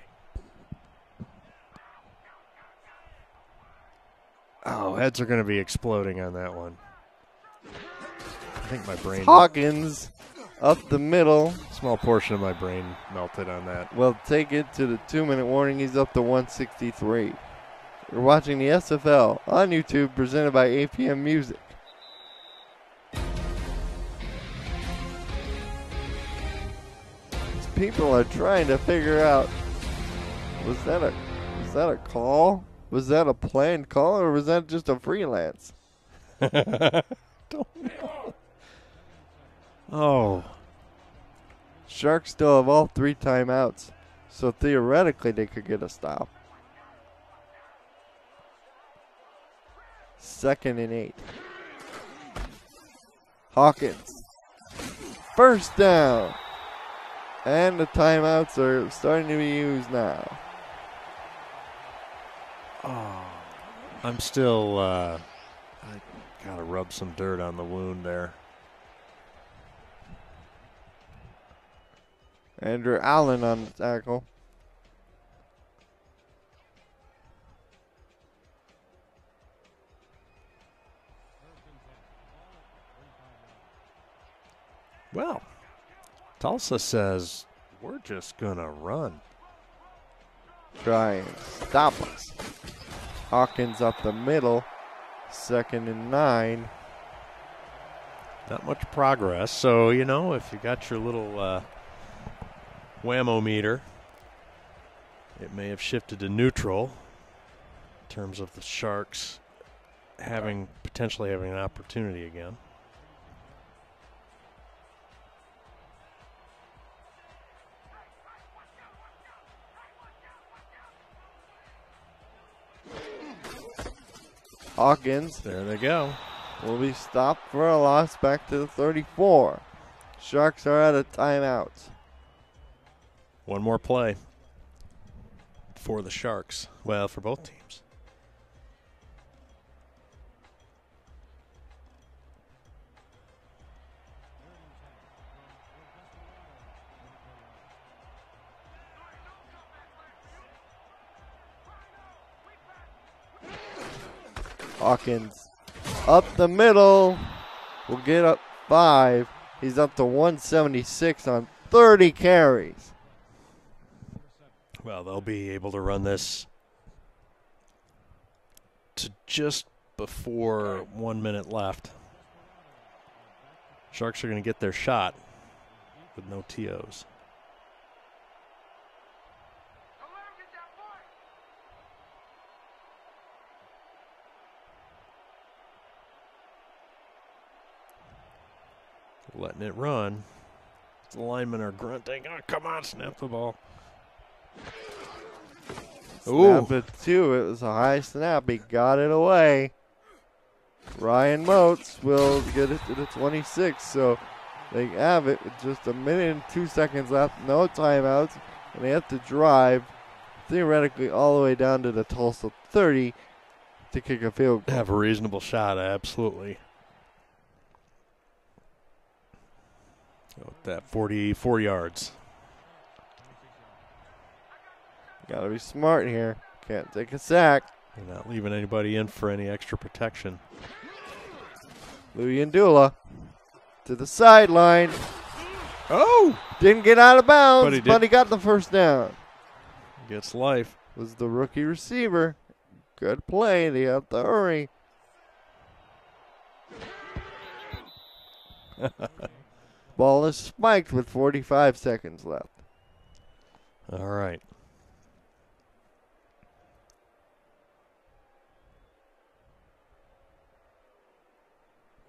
Oh, heads are going to be exploding on that one. I think my brain. Hawkins up the middle. Small portion of my brain melted on that. Well, take it to the 2-minute warning. He's up to 163. You're watching the SFL on YouTube, presented by APM Music. These people are trying to figure out, was that a call? Was that a planned call, or was that just a freelance? Don't know. Oh. Sharks still have all 3 timeouts, so theoretically they could get a stop. 2nd and 8. Hawkins. First down. And the timeouts are starting to be used now. Oh. I'm still, I got to rub some dirt on the wound there. Andrew Allen on the tackle. Well, Tulsa says, we're just going to run. Try and stop us. Hawkins up the middle. 2nd and 9. Not much progress. So, you know, if you got your little whammo meter, it may have shifted to neutral in terms of the Sharks potentially having an opportunity again. Hawkins. There they go. Will be stopped for a loss back to the 34. Sharks are out of timeouts. One more play for the Sharks. Well, for both teams. Hawkins up the middle. Will get up 5. He's up to 176 on 30 carries. Well, they'll be able to run this to just before 1 minute left. Sharks are going to get their shot. with no TOs. Letting it run. The linemen are grunting. Oh, come on, snap the ball. Snap it too. It was a high snap. He got it away. Ryan Moats will get it to the 26. So they have it with just a minute and 2 seconds left. No timeouts. And they have to drive theoretically all the way down to the Tulsa 30 to kick a field goal. Have a reasonable shot, absolutely. Go with that 44 yards. Gotta be smart here. Can't take a sack. You're not leaving anybody in for any extra protection. Louis Ndula to the sideline. Oh! Didn't get out of bounds, But he got the first down. Gets life. Was the rookie receiver. Good play. They have to hurry. Ball is spiked with 45 seconds left. All right.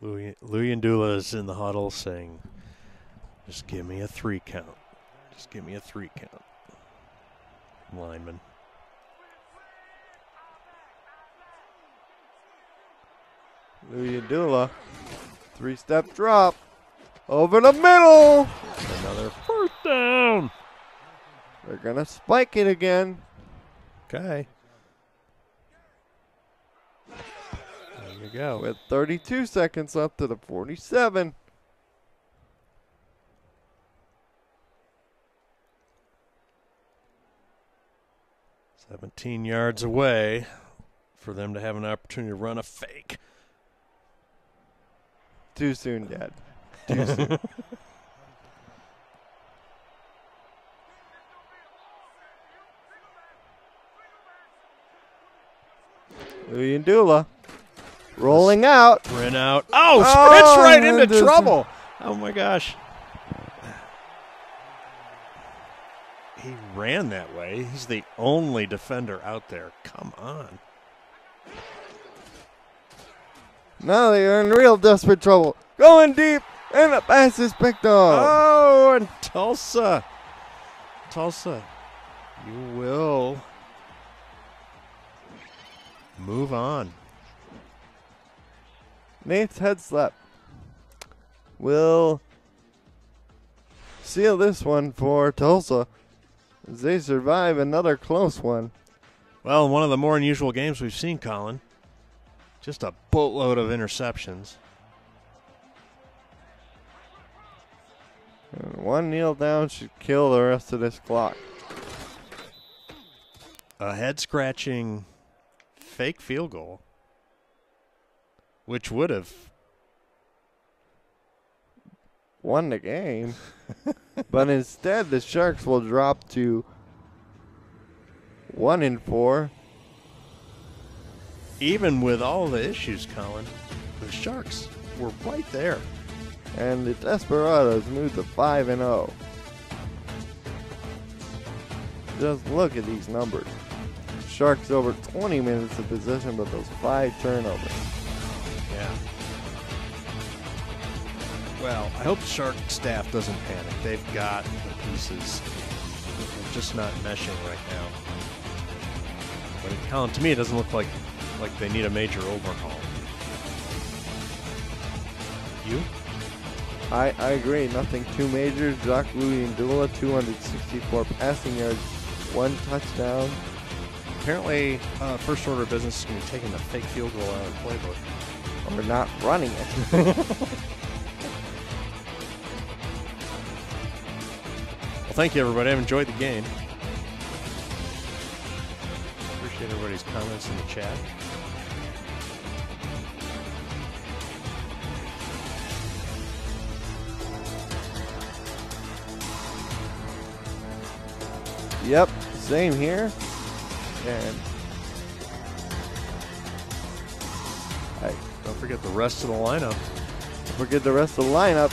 Louis Ndula is in the huddle saying, just give me a 3 count. Just give me a 3 count. Lineman. Louis Ndula. 3-step drop. Over the middle. Another first down. They're going to spike it again. Okay. There you go. With 32 seconds left to the 47. $17 yards away for them to have an opportunity to run a fake. Too soon, Dad. Too soon. Louis Ndula rolling out. Sprint out. Oh, sprints right into trouble. Oh, my gosh. He ran that way. He's the only defender out there. Come on. Now they are in real desperate trouble. Going deep, and the pass is picked off. Oh, and Tulsa. Tulsa, you will move on. Nate's head slap will seal this one for Tulsa as they survive another close one. Well, one of the more unusual games we've seen, Colin. Just a boatload of interceptions. And one kneel down should kill the rest of this clock. A head-scratching fake field goal, which would have won the game. But instead, the Sharks will drop to 1-4. Even with all the issues, Colin, the Sharks were right there. And the Desperados move to 5-0. Just look at these numbers. Sharks over 20 minutes of possession, but those 5 turnovers. Yeah. Well, I hope the Shark staff doesn't panic. They've got the pieces. They're just not meshing right now. But Colin, to me, it doesn't look like they need a major overhaul. You? I agree. Nothing too major. Jacques Louis Ndula, 264 passing yards, 1 touchdown. Apparently, first order of business is going to be taking the fake field goal out of the playbook. Or not running it. Well, thank you, everybody. I've enjoyed the game. Appreciate everybody's comments in the chat. Yep, same here. And don't forget the rest of the lineup. forget the rest of the lineup.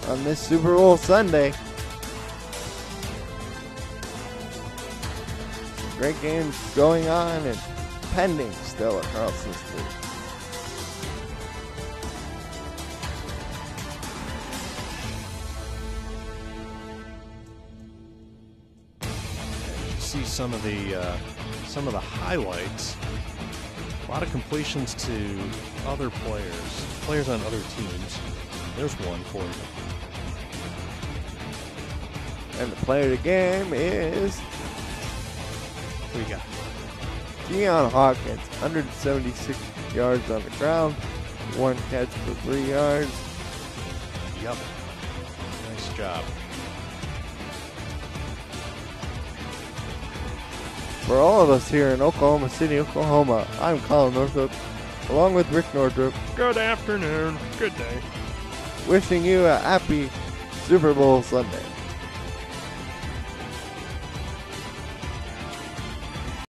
on this Super Bowl Sunday. Great games going on and pending still across the state. See some of the highlights. A lot of completions to other players on other teams. There's one for you. And the player of the game is Who you got? Deion Hawkins, 176 yards on the ground, 1 catch for 3 yards. Yup. Nice job. For all of us here in Oklahoma City, Oklahoma, I'm Colin Northrup, along with Rick Northrup, Good afternoon. Good day. wishing you a happy Super Bowl Sunday.